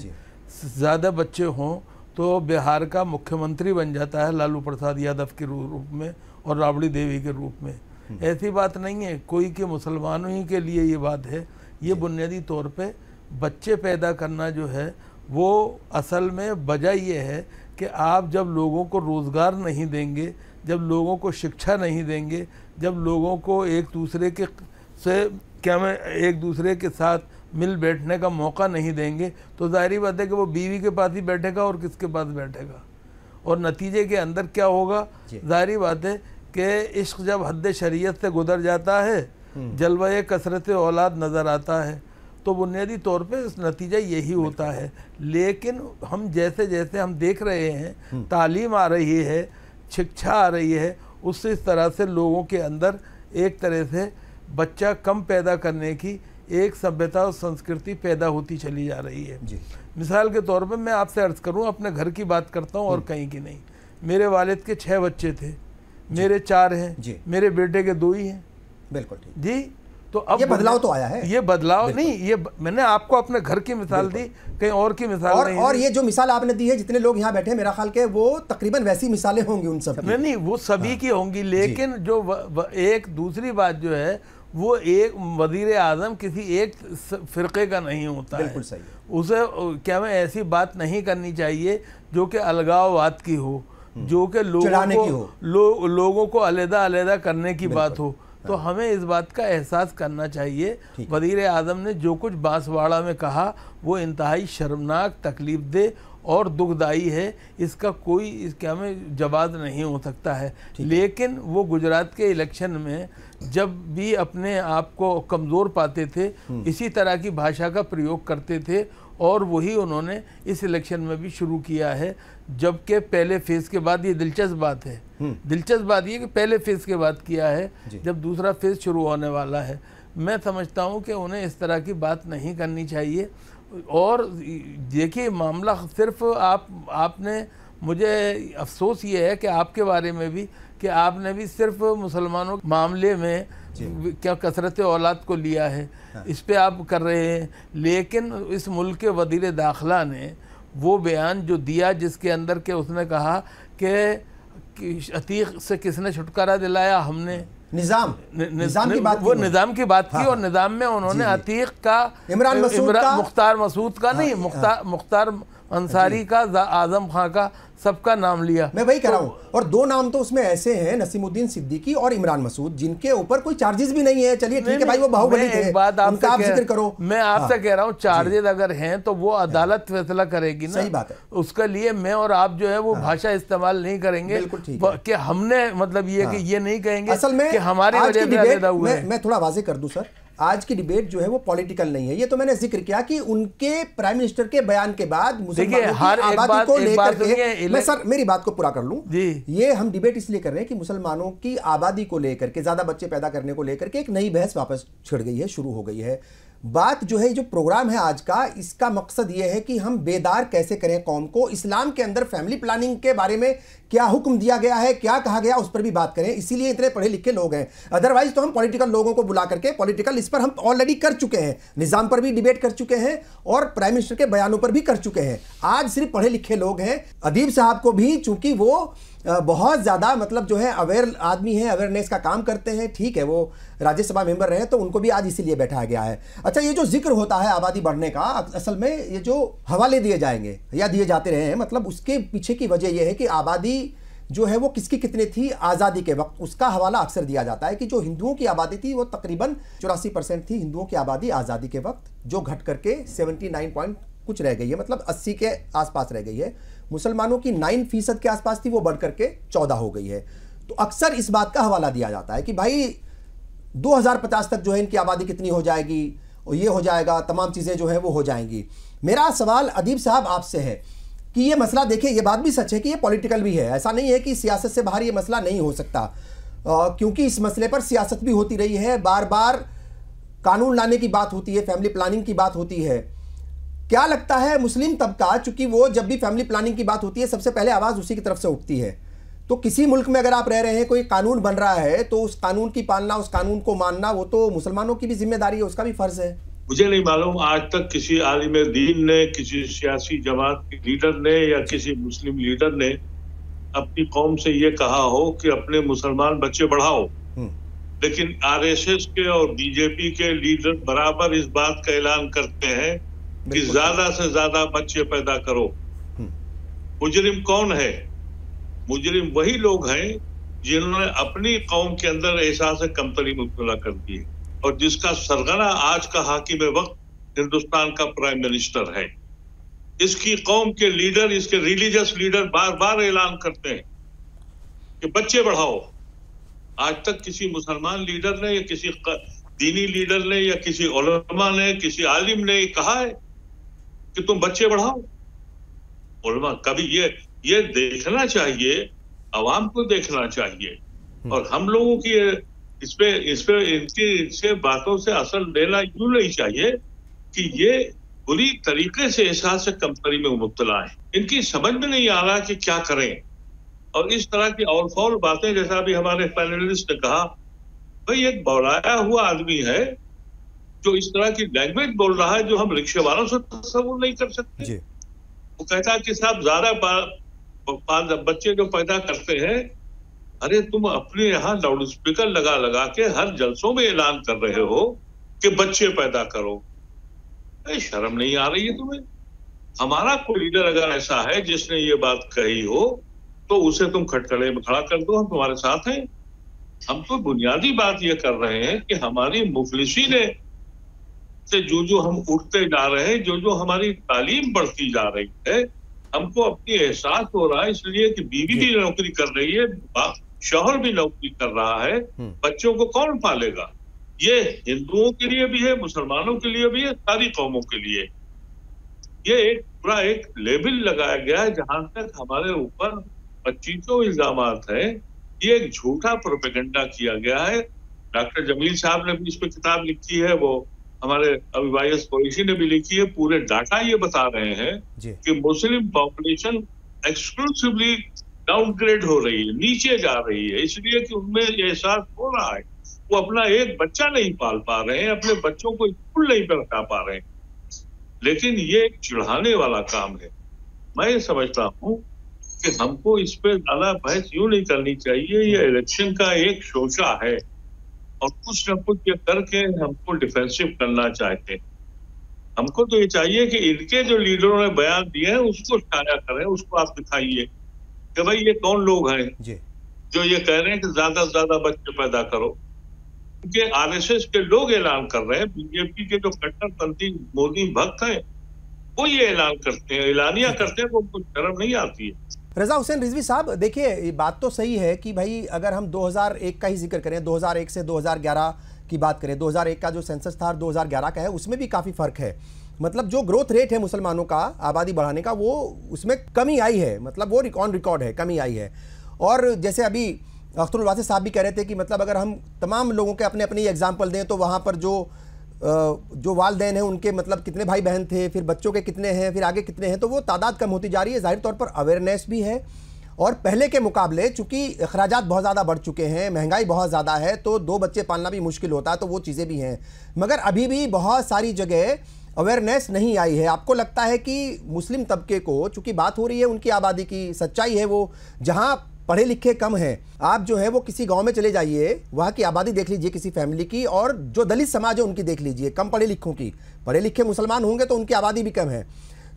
[SPEAKER 5] ज़्यादा बच्चे हों तो बिहार का मुख्यमंत्री बन जाता है लालू प्रसाद यादव के रूप में और राबड़ी देवी के रूप में। ऐसी बात नहीं है कोई कि मुसलमानों ही के लिए ये बात है। ये बुनियादी तौर पे बच्चे पैदा करना जो है वो असल में वजह ये है कि आप जब लोगों को रोज़गार नहीं देंगे, जब लोगों को शिक्षा नहीं देंगे, जब लोगों को एक दूसरे के से एक दूसरे के साथ मिल बैठने का मौका नहीं देंगे, तो ज़ाहिर बात है कि वो बीवी के पास ही बैठेगा और किसके पास बैठेगा। और नतीजे के अंदर क्या होगा, ज़ाहिर बात है कि इश्क जब हद शरीयत से गुजर जाता है, जलवाए कसरत औलाद नज़र आता है, तो बुनियादी तौर पे इस नतीजा यही होता है। लेकिन हम जैसे जैसे हम देख रहे हैं तालीम आ रही है, शिक्षा आ रही है, उससे इस तरह से लोगों के अंदर एक तरह से बच्चा कम पैदा करने की एक सभ्यता और संस्कृति पैदा होती चली जा रही है। मिसाल के तौर पे मैं आपसे अर्ज़ करूं, अपने घर की बात करता हूं और कहीं की नहीं। मेरे वालिद के 6 बच्चे थे, मेरे 4 हैं, मेरे बेटे के 2 ही हैं।
[SPEAKER 1] बिल्कुल ठीक
[SPEAKER 5] जी। तो अब
[SPEAKER 1] ये बदलाव तो आया है,
[SPEAKER 5] ये बदलाव नहीं, ये मैंने आपको अपने घर की मिसाल दी, कहीं और की मिसाल नहीं।
[SPEAKER 1] और ये जो मिसाल आपने दी है, जितने लोग यहाँ बैठे हैं मेरा ख्याल के वो तकरीबन वैसी मिसालें होंगी उन सब।
[SPEAKER 5] नहीं, वो सभी की होंगी, लेकिन जो एक दूसरी बात जो है वो एक वज़ीर आज़म किसी एक फ़िरक़े का नहीं होता है।
[SPEAKER 1] बिल्कुल सही।
[SPEAKER 5] उसे क्या मैं ऐसी बात नहीं करनी चाहिए जो कि अलगाववाद की हो, जो कि लोगों को अलग-अलग करने की बात हो। तो हमें इस बात का एहसास करना चाहिए, वज़ीर आज़म ने जो कुछ बांसवाड़ा में कहा वो इंतहाई शर्मनाक, तकलीफ दे और दुखदाई है, इसका कोई क्या में जवाब नहीं हो सकता है। लेकिन वो गुजरात के इलेक्शन में जब भी अपने आप को कमज़ोर पाते थे इसी तरह की भाषा का प्रयोग करते थे और वही उन्होंने इस इलेक्शन में भी शुरू किया है। जबकि पहले फेज़ के बाद, ये दिलचस्प बात है, दिलचस्प बात ये कि पहले फेज़ के बाद किया है, जब दूसरा फेज़ शुरू होने वाला है। मैं समझता हूँ कि उन्हें इस तरह की बात नहीं करनी चाहिए। और देखिए मामला सिर्फ आपने, मुझे अफसोस ये है कि आपके बारे में भी कि आपने भी सिर्फ मुसलमानों के मामले में क्या कसरत औलाद को लिया है, इस पे आप कर रहे हैं। लेकिन इस मुल्क के वज़ीर दाखिला ने वो बयान जो दिया जिसके अंदर के उसने कहा कि अतीक से किसने छुटकारा दिलाया, हमने
[SPEAKER 1] निज़ाम की बात,
[SPEAKER 5] वो निज़ाम की बात की। और निज़ाम में उन्होंने अतीक का, मुख्तार मसूद का नहीं, अंसारी का, आजम खां का, सबका नाम लिया।
[SPEAKER 1] मैं वही कह रहा हूँ, और 2 नाम तो उसमें ऐसे हैं, नसीमुद्दीन सिद्दीकी और इमरान मसूद, जिनके ऊपर कोई चार्जेस भी नहीं है। चलिए ठीक है भाई, वो बाहुबली थे, उनका आप जिक्र करो।
[SPEAKER 5] मैं आपसे कह रहा हूँ चार्जेस अगर हैं तो वो अदालत फैसला करेगी ना।
[SPEAKER 1] सही बात है।
[SPEAKER 5] उसके लिए मैं और आप जो है वो भाषा इस्तेमाल नहीं करेंगे कि हमने मतलब ये कि ये नहीं कहेंगे
[SPEAKER 1] असल में
[SPEAKER 5] कि हमारी वजह से पैदा हुए।
[SPEAKER 1] मैं थोड़ा वाजे कर दूं सर, आज की डिबेट जो है वो पॉलिटिकल नहीं है। ये तो मैंने जिक्र किया कि उनके प्राइम मिनिस्टर के बयान के बाद मुसलमानों की आबादी को लेकर के, मैं सर मेरी बात को पूरा कर लूं, ये हम डिबेट इसलिए कर रहे हैं कि मुसलमानों की आबादी को लेकर के, ज्यादा बच्चे पैदा करने को लेकर के एक नई बहस वापस छिड़ गई है, शुरू हो गई है। बात जो है, जो प्रोग्राम है आज का, इसका मकसद यह है कि हम बेदार कैसे करें कौम को। इस्लाम के अंदर फैमिली प्लानिंग के बारे में क्या हुक्म दिया गया है, क्या कहा गया, उस पर भी बात करें। इसीलिए इतने पढ़े लिखे लोग हैं, अदरवाइज तो हम पॉलिटिकल लोगों को बुला करके, पॉलिटिकल इस पर हम ऑलरेडी कर चुके हैं, निजाम पर भी डिबेट कर चुके हैं और प्राइम मिनिस्टर के बयानों पर भी कर चुके हैं। आज सिर्फ पढ़े लिखे लोग हैं। अदीब साहब को भी, चूंकि वो बहुत ज़्यादा मतलब जो है अवेयर आदमी है, अवेयरनेस का काम करते हैं, ठीक है, वो राज्यसभा मेंबर रहे, तो उनको भी आज इसीलिए बैठाया गया है। अच्छा, ये जो जिक्र होता है आबादी बढ़ने का, असल में ये जो हवाले दिए जाएंगे या दिए जाते रहे हैं, मतलब उसके पीछे की वजह यह है कि आबादी जो है वो किसकी कितनी थी आज़ादी के वक्त, उसका हवाला अक्सर दिया जाता है कि जो हिंदुओं की आबादी थी वो तकरीबन 84% थी हिंदुओं की आबादी आज़ादी के वक्त, जो घट करके 79 पॉइंट कुछ रह गई है, मतलब 80 के आसपास रह गई है। मुसलमानों की 9% के आसपास थी, वो बढ़ करके 14 हो गई है। तो अक्सर इस बात का हवाला दिया जाता है कि भाई 2050 तक जो है इनकी आबादी कितनी हो जाएगी और ये हो जाएगा, तमाम चीज़ें जो है वो हो जाएंगी। मेरा सवाल अदीब साहब आपसे है कि ये मसला, देखिए ये बात भी सच है कि ये पॉलिटिकल भी है, ऐसा नहीं है कि सियासत से बाहर ये मसला नहीं हो सकता, क्योंकि इस मसले पर सियासत भी होती रही है, बार बार कानून लाने की बात होती है, फैमिली प्लानिंग की बात होती है। क्या लगता है मुस्लिम तबका, चूंकि वो जब भी फैमिली प्लानिंग की बात होती है सबसे पहले आवाज़ उसी की तरफ से उठती है, तो किसी मुल्क में अगर आप रह रहे हैं, कोई कानून बन रहा है तो उस कानून की पालना, उस कानून को मानना, वो तो मुसलमानों की भी जिम्मेदारी है, उसका भी फर्ज है।
[SPEAKER 3] मुझे नहीं मालूम आज तक किसी आलिम दीन ने, किसी सियासी जमात के लीडर ने या किसी मुस्लिम लीडर ने अपनी कौम से ये कहा हो कि अपने मुसलमान बच्चे बढ़ाओ। लेकिन आरएसएस के और बीजेपी के लीडर बराबर इस बात का ऐलान करते हैं कि ज्यादा से ज्यादा बच्चे पैदा करो। मुजरिम कौन है? मुजरिम वही लोग हैं जिन्होंने अपनी कौम के अंदर एहसास कमतरी मुब्तला कर दी और जिसका सरगना आज का हाकिम वक्त हिंदुस्तान का प्राइम मिनिस्टर है। इसकी कौम के लीडर, इसके रिलीजियस लीडर बार बार ऐलान करते हैं कि बच्चे बढ़ाओ। आज तक किसी मुसलमान लीडर ने या किसी दीनी लीडर ने या किसी उलमा ने, किसी आलिम ने कहा है कि तुम बच्चे बढ़ाओ? उलमा कभी ये देखना चाहिए, अवाम को देखना चाहिए, और हम लोगों की इस पे इनसे बातों से असर लेना यूं नहीं चाहिए कि ये बुरी तरीके से एहसास से कमतरी में मुब्तला है। इनकी समझ में नहीं आ रहा कि क्या करें, और इस तरह की और फौल बातें, जैसा अभी हमारे पैनलिस्ट ने कहा, भाई एक बौलाया हुआ आदमी है जो इस तरह की लैंग्वेज बोल रहा है जो हम रिक्शे वालों से तस्वुर नहीं कर सकते। वो कहता है कि साहब ज्यादा बच्चे जो पैदा करते हैं, अरे तुम अपने यहाँ लाउड स्पीकर लगा लगा के हर जलसों में ऐलान कर रहे हो कि बच्चे पैदा करो। शर्म नहीं आ रही है तुम्हें? हमारा कोई लीडर अगर ऐसा है जिसने ये बात कही हो तो उसे तुम खटखड़े में खड़ा कर दो, हम तुम्हारे साथ हैं। हम तो बुनियादी बात ये कर रहे हैं कि हमारी मुफलिसी ने से जो हम उठते जा रहे हैं, जो हमारी तालीम बढ़ती जा रही है, हमको अपनी एहसास हो रहा है इसलिए कि बीवी भी नौकरी कर रही है, शौहर भी नौकरी कर रहा है, बच्चों को कौन पालेगा? ये हिंदुओं के लिए भी है, मुसलमानों के लिए भी है, सारी कौमों के लिए। ये एक पूरा एक लेबल लगाया गया है जहां तक हमारे ऊपर 25 इल्जामात हैं। ये एक झूठा प्रोपेगेंडा किया गया है। डॉक्टर जमील साहब ने भी इस पर किताब लिखी है, वो हमारे अभिवायस कुरैशी ने भी लिखी है। पूरे डाटा ये बता रहे हैं कि मुस्लिम पॉपुलेशन एक्सक्लूसिवली डाउनग्रेड हो रही है, नीचे जा रही है, इसलिए कि उनमें एहसास हो रहा है वो अपना एक बच्चा नहीं पाल पा रहे हैं, अपने बच्चों को स्कूल नहीं पढ़ा पा रहे हैं। लेकिन ये एक चिढ़ाने वाला काम है। मैं समझता हूँ कि हमको इस पे ज्यादा बहस यूं नहीं करनी चाहिए। ये इलेक्शन का एक शोशा है और कुछ न कुछ ये करके हमको डिफेंसिव करना चाहते हैं। हमको तो ये चाहिए कि इनके जो लीडरों ने बयान दिए हैं उसको साझा करें, उसको आप दिखाइए कि भाई ये कौन लोग हैं जो ये कह रहे हैं कि ज्यादा से ज्यादा बच्चे पैदा करो। क्योंकि आरएसएस के लोग ऐलान कर रहे हैं, बीजेपी के जो कट्टरपंथी मोदी भक्त हैं वो ये ऐलान करते हैं, ऐलानिया करते हैं, वो उनको शर्म नहीं आती है।
[SPEAKER 1] रजा हुसैन रिजवी साहब, देखिए ये बात तो सही है कि भाई अगर हम 2001 का ही जिक्र करें, 2001 से 2011 की बात करें, 2001 का जो सेंसस था 2011 का है, उसमें भी काफ़ी फ़र्क है। मतलब जो ग्रोथ रेट है मुसलमानों का आबादी बढ़ाने का, वो उसमें कमी आई है, मतलब वो ऑन रिकॉर्ड है, कमी आई है। और जैसे अभी अख्तरुल वासिद साहब भी कह रहे थे कि मतलब अगर हम तमाम लोगों के अपने अपने एग्जाम्पल दें तो वहाँ पर जो वालदैन हैं उनके मतलब कितने भाई बहन थे, फिर बच्चों के कितने हैं, फिर आगे कितने हैं, तो वो तादाद कम होती जा रही है। जाहिर तौर पर अवेयरनेस भी है और पहले के मुकाबले चूँकि अखराजात बहुत ज़्यादा बढ़ चुके हैं, महंगाई बहुत ज़्यादा है, तो 2 बच्चे पालना भी मुश्किल होता है, तो वो चीज़ें भी हैं। मगर अभी भी बहुत सारी जगह अवेयरनेस नहीं आई है। आपको लगता है कि मुस्लिम तबके को, चूँकि बात हो रही है उनकी आबादी की, सच्चाई है वो, जहाँ पढ़े लिखे कम हैं, आप जो है वो किसी गांव में चले जाइए, वहाँ की आबादी देख लीजिए किसी फैमिली की, और जो दलित समाज है उनकी देख लीजिए, कम पढ़े लिखों की। पढ़े लिखे मुसलमान होंगे तो उनकी आबादी भी कम है।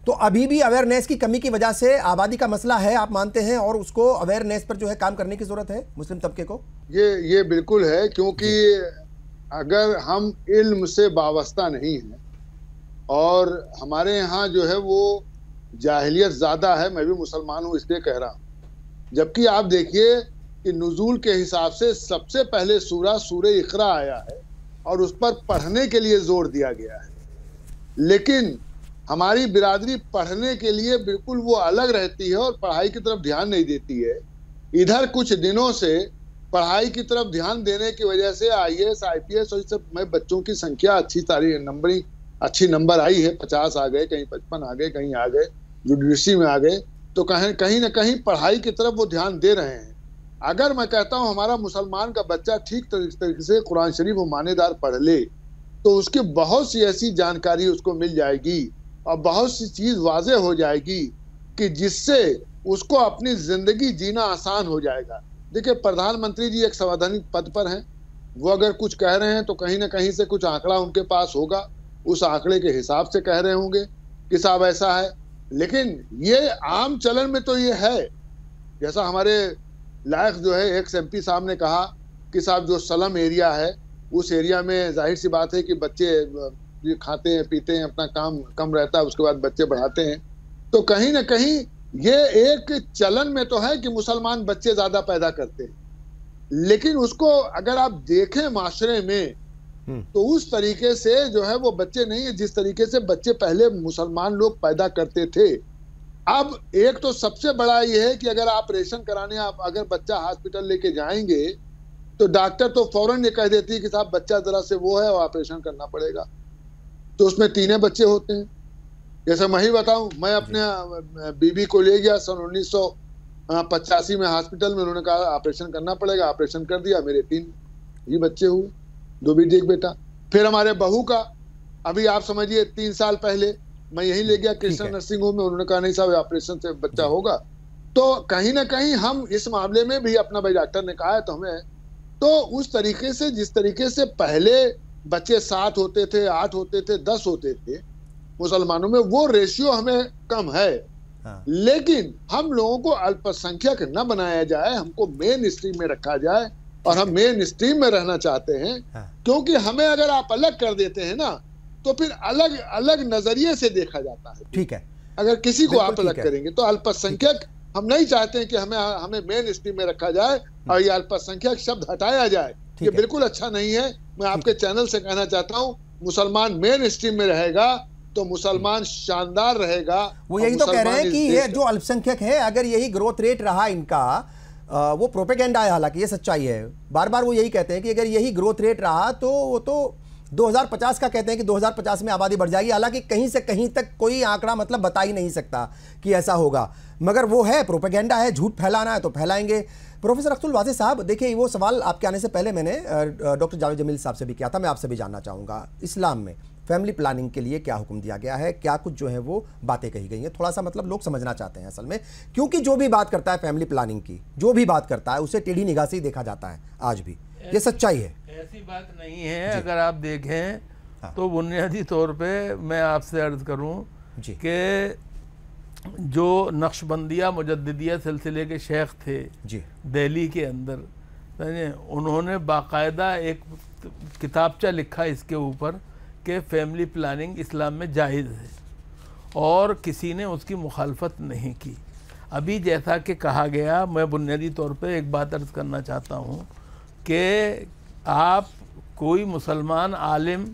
[SPEAKER 1] तो अभी भी अवेयरनेस की कमी की वजह से आबादी का मसला है, आप मानते हैं, और उसको अवेयरनेस पर जो है काम करने की जरूरत है मुस्लिम तबके को?
[SPEAKER 4] ये बिल्कुल है, क्योंकि अगर हम इल्म से वाबस्ता नहीं है और हमारे यहाँ जो है वो जाहिलियत ज़्यादा है, मैं भी मुसलमान हूँ इसलिए कह रहा हूँ, जबकि आप देखिए कि नुज़ूल के हिसाब से सबसे पहले सूरह इक़रा आया है और उस पर पढ़ने के लिए जोर दिया गया है। लेकिन हमारी बिरादरी पढ़ने के लिए बिल्कुल वो अलग रहती है और पढ़ाई की तरफ ध्यान नहीं देती है। इधर कुछ दिनों से पढ़ाई की तरफ ध्यान देने की वजह से IAS IPS और सब में बच्चों की संख्या अच्छी नंबर आई है, 50 आ गए, कहीं 55 आ गए, कहीं आ गए, जुडिशरी में आ गए, तो कहीं ना कहीं पढ़ाई की तरफ वो ध्यान दे रहे हैं। अगर मैं कहता हूँ हमारा मुसलमान का बच्चा ठीक तरीके से कुरान शरीफ वो मानेदार पढ़ ले तो उसकी बहुत सी ऐसी जानकारी उसको मिल जाएगी और बहुत सी चीज वाज़ेह हो जाएगी कि जिससे उसको अपनी जिंदगी जीना आसान हो जाएगा। देखिए, प्रधानमंत्री जी एक संवैधानिक पद पर हैं, वो अगर कुछ कह रहे हैं तो कहीं ना कहीं से कुछ आंकड़ा उनके पास होगा, उस आंकड़े के हिसाब से कह रहे होंगे कि साहब ऐसा है। लेकिन ये आम चलन में तो ये है, जैसा हमारे लायक जो है एक्स MP साहब ने कहा कि साहब जो स्लम एरिया है उस एरिया में जाहिर सी बात है कि बच्चे खाते हैं पीते हैं, अपना काम कम रहता है, उसके बाद बच्चे बढ़ाते हैं। तो कहीं ना कहीं ये एक चलन में तो है कि मुसलमान बच्चे ज्यादा पैदा करते हैं, लेकिन उसको अगर आप देखें माशरे में तो उस तरीके से जो है वो बच्चे नहीं है जिस तरीके से बच्चे पहले मुसलमान लोग पैदा करते थे। अब एक तो सबसे बड़ा ये है कि अगर ऑपरेशन कराने आप अगर बच्चा हॉस्पिटल लेके जाएंगे तो डॉक्टर तो फौरन ये कह देती है कि साहब बच्चा जरा से वो है और ऑपरेशन करना पड़ेगा। तो उसमें 3 बच्चे होते हैं। जैसे मैं ही बताऊं, मैं अपने बीबी को ले गया सन 1985 में हॉस्पिटल में, उन्होंने कहा ऑपरेशन करना पड़ेगा, ऑपरेशन कर दिया, मेरे 3 ही बच्चे हुए, 2 बेटी 1 बेटा। फिर हमारे बहू का अभी आप समझिए 3 साल पहले मैं यही ले गया कृष्णा नर्सिंग होम में, उन्होंने कहा नहीं साहब ऑपरेशन से बच्चा होगा। तो कहीं ना कहीं हम इस मामले में भी अपना भाई डॉक्टर ने कहा है तो हमें तो उस तरीके से जिस तरीके से पहले बच्चे 7 होते थे, 8 होते थे, 10 होते थे मुसलमानों में, वो रेशियो हमें कम है। लेकिन हम लोगों को अल्पसंख्यक न बनाया जाए, हमको मेन स्ट्रीम में रखा जाए और हम मेन स्ट्रीम में रहना चाहते हैं। क्योंकि हमें अगर आप अलग कर देते हैं ना तो फिर अलग अलग नजरिए से देखा जाता है।
[SPEAKER 1] ठीक है,
[SPEAKER 4] अगर किसी को आप अलग करेंगे तो अल्पसंख्यक हम नहीं चाहते हैं कि हमें मेन स्ट्रीम में रखा जाए और ये अल्पसंख्यक शब्द हटाया जाए, ये बिल्कुल अच्छा नहीं है। मैं आपके चैनल से कहना चाहता हूँ मुसलमान मेन स्ट्रीम में रहेगा तो मुसलमान शानदार रहेगा।
[SPEAKER 1] वो यही तो कह रहे हैं कि ये जो अल्पसंख्यक है अगर यही ग्रोथ रेट रहा इनका, वो प्रोपेगेंडा है, हालांकि ये सच्चाई है, बार बार वो यही कहते हैं कि अगर यही ग्रोथ रेट रहा तो वो तो 2050 का कहते हैं कि 2050 में आबादी बढ़ जाएगी। हालांकि कहीं से कहीं तक कोई आंकड़ा मतलब बता ही नहीं सकता कि ऐसा होगा, मगर वो है प्रोपेगेंडा है, झूठ फैलाना है तो फैलाएंगे। प्रोफेसर अख्तरुल वासिद साहब, देखिए वो सवाल आपके आने से पहले मैंने डॉक्टर जावेद जमील साहब से भी किया था, मैं आपसे भी जानना चाहूँगा इस्लाम में फैमिली प्लानिंग के लिए क्या हुक्म दिया गया है, क्या कुछ जो है वो बातें कही गई हैं, थोड़ा सा मतलब लोग समझना चाहते हैं असल में, क्योंकि जो भी बात करता है फैमिली प्लानिंग की, जो भी बात करता है उसे टेढ़ी निगाह से ही देखा जाता है आज भी, ये सच्चाई है।
[SPEAKER 5] ऐसी बात नहीं है। अगर आप देखें तो बुनियादी तौर पे मैं आपसे अर्ज करूं कि जो नक्शबंदिया मुजद्दिदिया सिलसिले के शेख थे दिल्ली के अंदर, उन्होंने बाकायदा एक किताबचा लिखा इसके ऊपर कि फैमिली प्लानिंग इस्लाम में जायज़ है, और किसी ने उसकी मुखालफत नहीं की। अभी जैसा कि कहा गया, मैं बुनियादी तौर पे एक बात अर्ज़ करना चाहता हूँ कि आप कोई मुसलमान आलिम,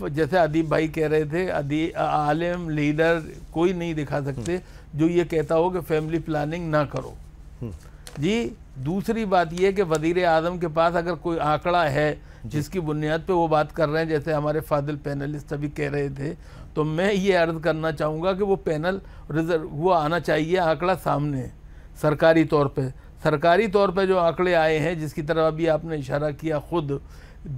[SPEAKER 5] जैसे अदीब भाई कह रहे थे, आलिम लीडर कोई नहीं दिखा सकते जो ये कहता हो कि फैमिली प्लानिंग ना करो जी। दूसरी बात ये कि वज़ीर आज़म के पास अगर कोई आंकड़ा है जिसकी बुनियाद पे वो बात कर रहे हैं, जैसे हमारे फादिल पैनलिस्ट अभी कह रहे थे, तो मैं ये अर्ज़ करना चाहूँगा कि वो पैनल रिजर्व वो आना चाहिए, आंकड़ा सामने सरकारी तौर पे। सरकारी तौर पे जो आंकड़े आए हैं, जिसकी तरफ अभी आपने इशारा किया, ख़ुद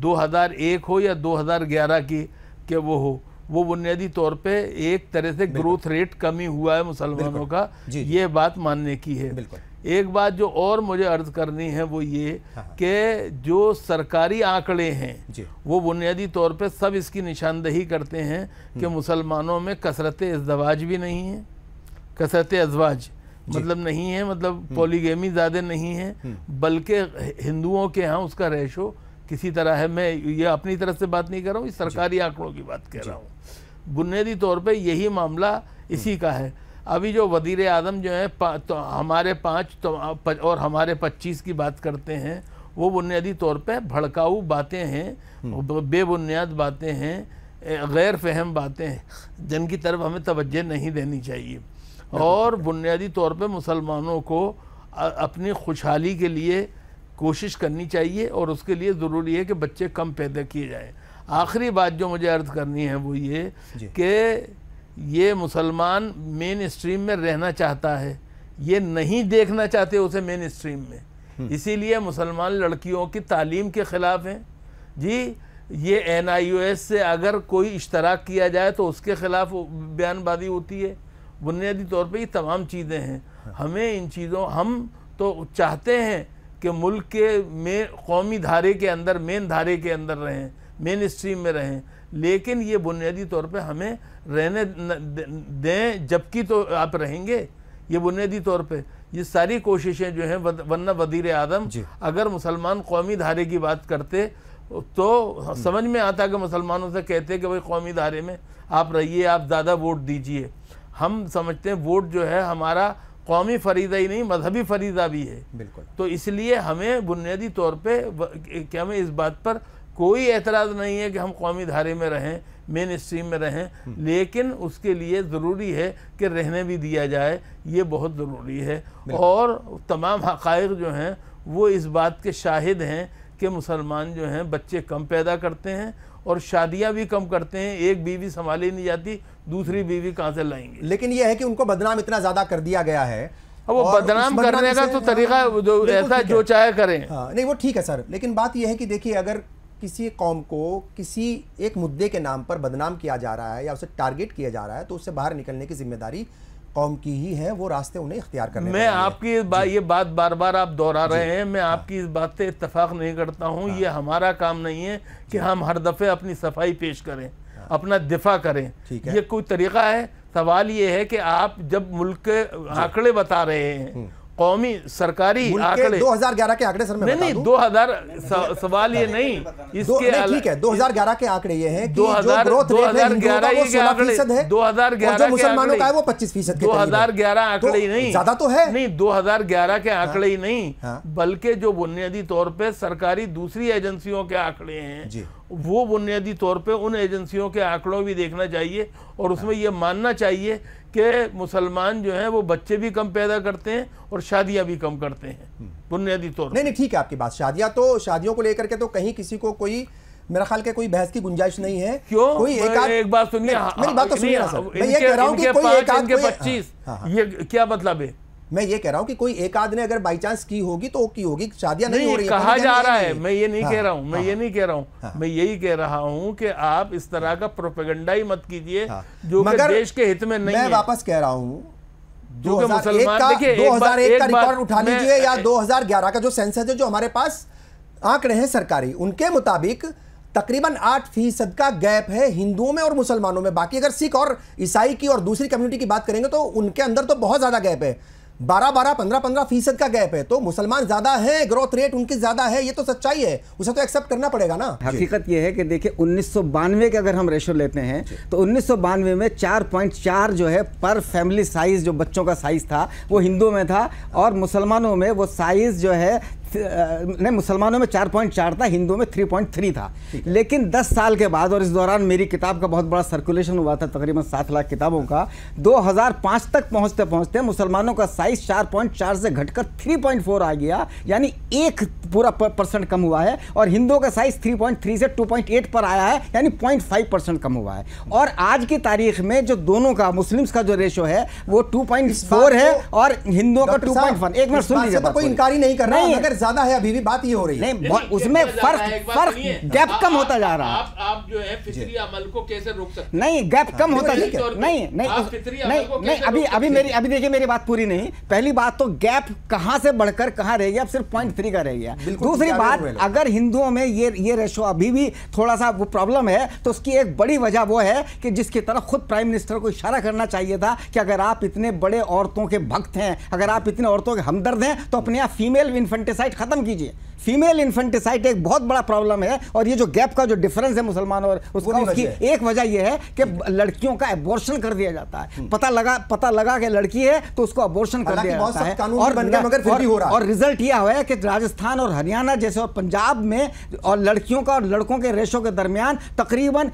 [SPEAKER 5] 2001 हो या 2011 की कि वो हो, वो बुनियादी तौर पे एक तरह से ग्रोथ रेट कमी हुआ है मुसलमानों का, ये बात मानने की है। एक बात जो और मुझे अर्ज करनी है वो ये कि जो सरकारी आंकड़े हैं वो बुनियादी तौर पे सब इसकी निशानदही करते हैं कि मुसलमानों में कसरत इज़्दवाज भी नहीं है, कसरत अज़वाज मतलब नहीं है, मतलब पॉलीगेमी ज़्यादा नहीं है, बल्कि हिंदुओं के यहाँ उसका रेशो किसी तरह है। मैं ये अपनी तरफ से बात नहीं कर रहा हूँ, सरकारी आंकड़ों की बात कर रहा हूँ। बुनियादी तौर पे यही मामला इसी का है। अभी जो वज़ीर आज़म जो है तो हमारे 5 और हमारे 25 की बात करते हैं, वो बुनियादी तौर पे भड़काऊ बातें हैं, बेबुनियाद बातें हैं, गैर फहम बातें हैं, जिनकी तरफ हमें तवज्जो नहीं देनी चाहिए। और बुनियादी तौर पे मुसलमानों को अपनी खुशहाली के लिए कोशिश करनी चाहिए, और उसके लिए ज़रूरी है कि बच्चे कम पैदा किए जाएँ। आखिरी बात जो मुझे अर्ज़ करनी है वो ये कि ये मुसलमान मेन स्ट्रीम में रहना चाहता है, ये नहीं देखना चाहते उसे मेन स्ट्रीम में, इसीलिए मुसलमान लड़कियों की तालीम के ख़िलाफ़ हैं जी। ये NIOS से अगर कोई इश्तराक किया जाए तो उसके ख़िलाफ़ बयानबाजी होती है। बुनियादी तौर पे ये तमाम चीज़ें हैं। हमें इन चीज़ों, हम तो चाहते हैं कि मुल्क के कौमी धारे के अंदर, मेन धारे के अंदर रहें, मेन स्ट्रीम में रहें, लेकिन ये बुनियादी तौर पे हमें रहने दें, जबकि तो आप रहेंगे। ये बुनियादी तौर पे ये सारी कोशिशें जो हैं, वरना वज़ीर आज़म अगर मुसलमान कौमी धारे की बात करते तो समझ में आता कि मुसलमानों से कहते कि भाई कौमी धारे में आप रहिए, आप ज़्यादा वोट दीजिए। हम समझते हैं वोट जो है हमारा कौमी फरीज़ा ही नहीं, मजहबी फरीज़ा भी है। बिल्कुल। तो इसलिए हमें बुनियादी तौर पे क्या हमें इस बात पर कोई एतराज़ नहीं है कि हम कौमी धारे में रहें, मेन स्ट्रीम में रहें, लेकिन उसके लिए ज़रूरी है कि रहने भी दिया जाए, ये बहुत ज़रूरी है। और तमाम हक़ाइक़ जो हैं वो इस बात के शाहिद हैं कि मुसलमान जो हैं बच्चे कम पैदा करते हैं और शादियां भी कम करते हैं। एक बीवी संभाली नहीं जाती, दूसरी बीवी कहाँ से लाएंगे।
[SPEAKER 1] लेकिन यह है कि उनको बदनाम इतना ज़्यादा कर दिया गया है,
[SPEAKER 5] अब वो बदनाम करने का तो तरीका ऐसा जो चाहे करें।
[SPEAKER 1] नहीं वो ठीक है सर, लेकिन बात यह है कि देखिए, अगर किसी कौम को किसी एक मुद्दे के नाम पर बदनाम किया जा रहा है या उसे टारगेट किया जा रहा है, तो उससे बाहर निकलने की जिम्मेदारी कौम की ही है। वो रास्ते उन्हें इख्तियार करने।
[SPEAKER 5] मैं आपकी ये बात बार बार आप दोहरा रहे हैं, मैं आपकी इस बात से इत्तेफाक नहीं करता हूँ। ये हमारा काम नहीं है कि हम हर दफ़े अपनी सफाई पेश करें, अपना दिफा करें। ये कोई तरीका है? सवाल ये है कि आप जब मुल्क के आंकड़े बता रहे हैं, कौमी सरकारी आंकड़े
[SPEAKER 1] 2011 के आंकड़े, सर मैं
[SPEAKER 5] नहीं 2000 सवाल ये नहीं, इसके
[SPEAKER 1] ठीक है 2011 के आंकड़े ये हैं कि
[SPEAKER 5] 2011 के आंकड़े 2011
[SPEAKER 1] मुसलमानों का है वो 25%।
[SPEAKER 5] 2011 आंकड़े ही नहीं,
[SPEAKER 1] ज्यादा तो है
[SPEAKER 5] नहीं, 2011 के आंकड़े ही नहीं, बल्कि जो बुनियादी तौर पे सरकारी दूसरी एजेंसियों के आंकड़े हैं, वो बुनियादी तौर पे उन एजेंसियों के आंकड़ों भी देखना चाहिए, और उसमें ये मानना चाहिए कि मुसलमान जो हैं वो बच्चे भी कम पैदा करते हैं और शादियां भी कम करते हैं बुनियादी तौर पर।
[SPEAKER 1] नहीं ठीक है आपकी बात। शादियों को लेकर के तो कहीं किसी को कोई, मेरा ख्याल के कोई बहस की गुंजाइश नहीं है।
[SPEAKER 5] क्यों?
[SPEAKER 1] कोई
[SPEAKER 5] एक बात सुनिए,
[SPEAKER 1] मेरी बात तो सुनिए ना सर। मैं ये कह रहा हूं कि कोई एक आध
[SPEAKER 5] 25, ये क्या मतलब है?
[SPEAKER 1] मैं ये कह रहा हूं कि कोई एक आध ने अगर बाई चांस की होगी तो की होगी, शादियां नहीं हो रही
[SPEAKER 5] कहा जा रहा है। मैं ये नहीं कह रहा हूं, मैं ये नहीं कह रहा हूं, मैं यही कह रहा हूं कि आप इस तरह का प्रोपेगेंडा ही मत कीजिए जो कि देश के हित में नहीं है।
[SPEAKER 1] मैं वापस कह रहा हूं, 2001 का रिकॉर्ड उठा लीजिए या 2011 का जो सेंसस है, जो हमारे पास आंकड़े हैं सरकारी, उनके मुताबिक तकरीबन 8% का गैप है हिंदुओं में और मुसलमानों में। बाकी अगर सिख और ईसाई की और दूसरी कम्युनिटी की बात करेंगे तो उनके अंदर तो बहुत ज्यादा गैप है, 12-12, 15-15% का गैप है। तो मुसलमान ज्यादा है, ग्रोथ रेट उनकी ज्यादा है, ये तो सच्चाई है, उसे तो एक्सेप्ट करना पड़ेगा ना।
[SPEAKER 2] हकीकत ये है कि देखिए 1992 के अगर हम रेशो लेते हैं तो 1992 में 4.4 जो है पर फैमिली साइज, जो बच्चों का साइज था वो हिंदुओं में था, और मुसलमानों में वो साइज जो है नहीं, मुसलमानों में 4.4 था, हिंदुओं में 3.3 था। लेकिन 10 साल के बाद, और इस दौरान मेरी किताब का बहुत बड़ा सर्कुलेशन हुआ था, तकरीबन 7 लाख किताबों का, 2005 तक पहुंचते पहुंचते मुसलमानों का साइज 4.4 से घटकर 3.4 आ गया, यानी 1% कम हुआ है, और हिंदुओं का साइज 3.3 से 2.8 पर आया है, यानी 0.5% कम हुआ है। और आज की तारीख में जो दोनों का, मुस्लिम्स का जो रेशो है वो 2.4 है और हिंदुओं का 2.1। एक मिनट सुन लीजिए,
[SPEAKER 1] कोई इनकारी नहीं कर रहा, मगर ज्यादा है, अभी भी बात ये हो रही है।
[SPEAKER 2] नहीं, उसमें फर्क गैप कम होता जा रहा है।
[SPEAKER 5] आप जो है फितरी अमल को कैसे रोक सकते?
[SPEAKER 2] नहीं, गैप कम होता नहीं, अभी देखिए मेरी बात पूरी नहीं। पहली बात तो गैप कहां से बढ़कर कहां रह गया, अब सिर्फ 0.3 का रह गया। दूसरी बात, अगर हिंदुओं में ये रेशो अभी भी थोड़ा सा वो प्रॉब्लम है, तो उसकी एक बड़ी वजह वो है कि जिसकी तरफ खुद प्राइम मिनिस्टर को इशारा करना चाहिए था कि अगर आप इतने बड़े औरतों के भक्त हैं, अगर आप इतने औरतों के हमदर्द हैं, तो अपने यहाँ फीमेल इन्फेंटिसाइड खत्म कीजिए। फीमेल इन्फेंटिसाइड एक बहुत बड़ा प्रॉब्लम है, और ये जो गैप का जो डिफरेंस है मुसलमानों और उसकी एक वजह यह है कि लड़कियों का अबॉर्शन कर दिया जाता है। पता लगा कि लड़की है तो उसको अबॉर्शन कर दिया जाता है, और रिजल्ट यह हुआ है कि राजस्थान और हरियाणा जैसे और पंजाब में और लड़कियों का और लड़कों के रेशो के दरमियान तकरीबन